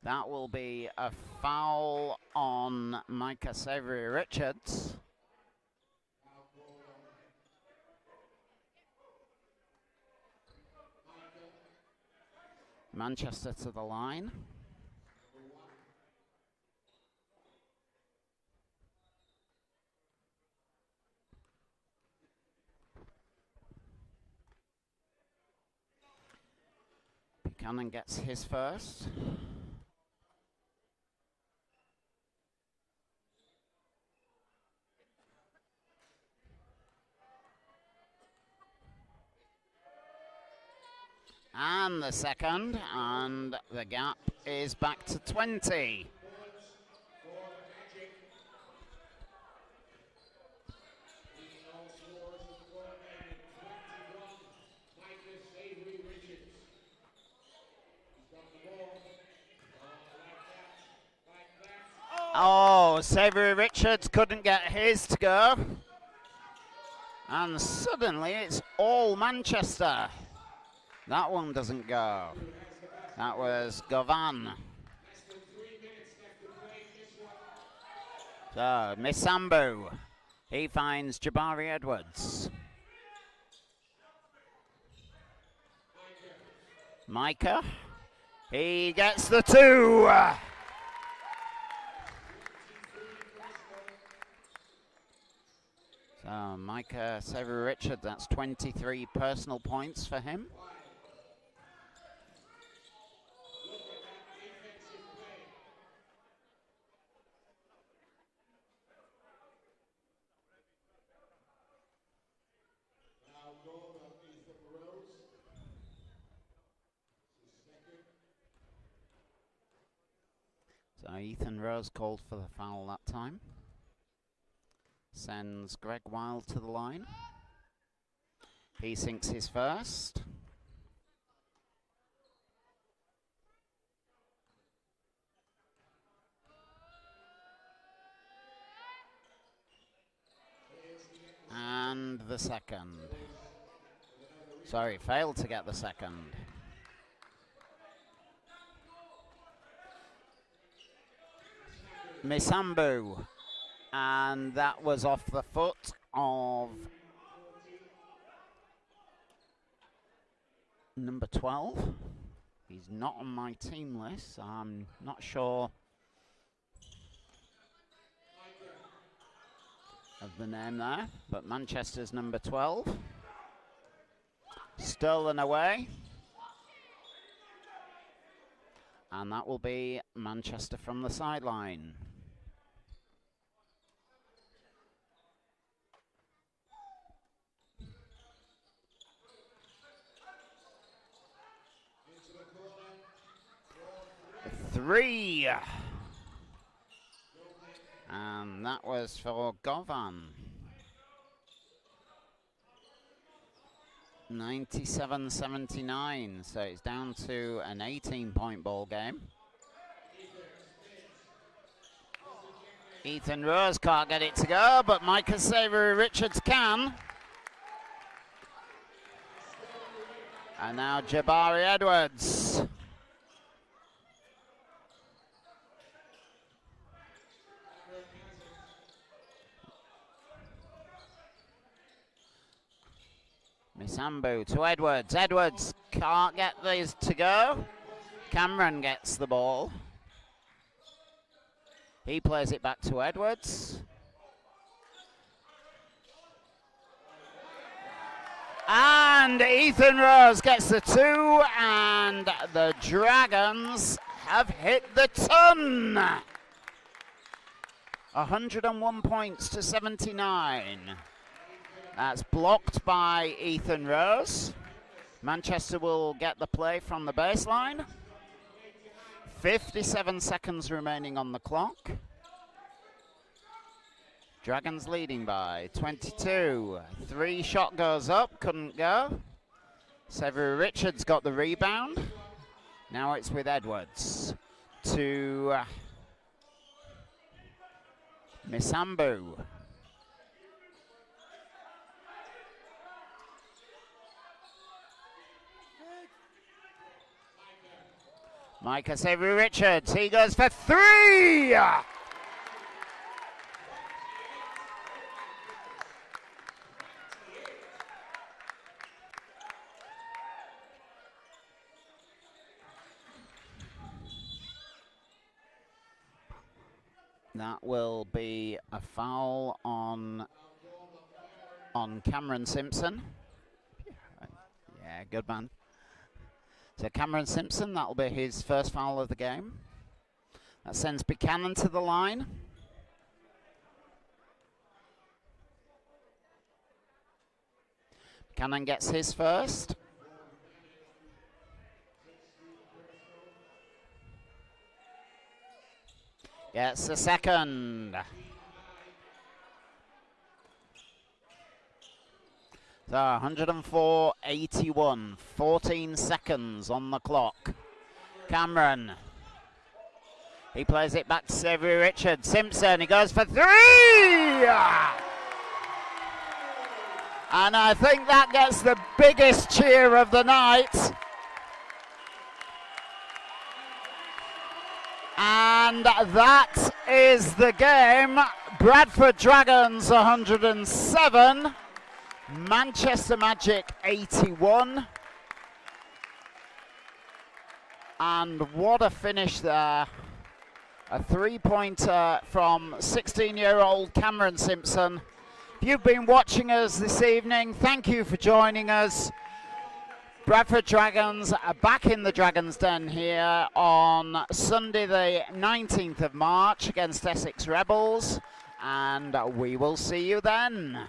That will be a foul on Micah Saviour-Richards. Manchester to the line. Buchanan gets his first. And the second, and the gap is back to 20. Oh, Saviour-Richards couldn't get his to go. And suddenly it's all Manchester. That one doesn't go. That was Govan. So, Misambu. He finds Jabari Edwards. Micah. He gets the 2. So, Micah Saviour-Richards, that's 23 personal points for him. So Ethan Rose called for the foul that time. Sends Greg Wild to the line. He sinks his first. And the second. Sorry, failed to get the second. Misambu. And that was off the foot of number 12. He's not on my team list, so I'm not sure of the name there, but Manchester's number 12. Stolen away. And that will be Manchester from the sideline. Three. And that was for Govan. 97-79, so it's down to an 18-point ball game. Ethan Rose can't get it to go, but Micah Savory Richards can. And now Jabari Edwards. Misambu to Edwards. Edwards can't get these to go. Cameron gets the ball. He plays it back to Edwards. And Ethan Rose gets the 2, and the Dragons have hit the ton. 101 points to 79. That's blocked by Ethan Rose. Manchester will get the play from the baseline. 57 seconds remaining on the clock. Dragons leading by 22. 3 shot goes up, couldn't go. Severy Richards got the rebound. Now it's with Edwards to Misambu. Micah Savory Richards, he goes for 3! That will be a foul on Cameron Simpson. Yeah, good man. So Cameron Simpson, that'll be his first foul of the game. That sends Buchanan to the line. Buchanan gets his first. Gets the second. So 104-81, 14 seconds on the clock. Cameron. He plays it back to Savory Richards. Simpson, he goes for 3! And I think that gets the biggest cheer of the night. And that is the game. Bradford Dragons 107. Manchester Magic 81. And what a finish there. A 3-pointer from 16-year-old Cameron Simpson. If you've been watching us this evening, thank you for joining us. Bradford Dragons are back in the Dragons' Den here on Sunday the 19th of March against Essex Rebels. And we will see you then.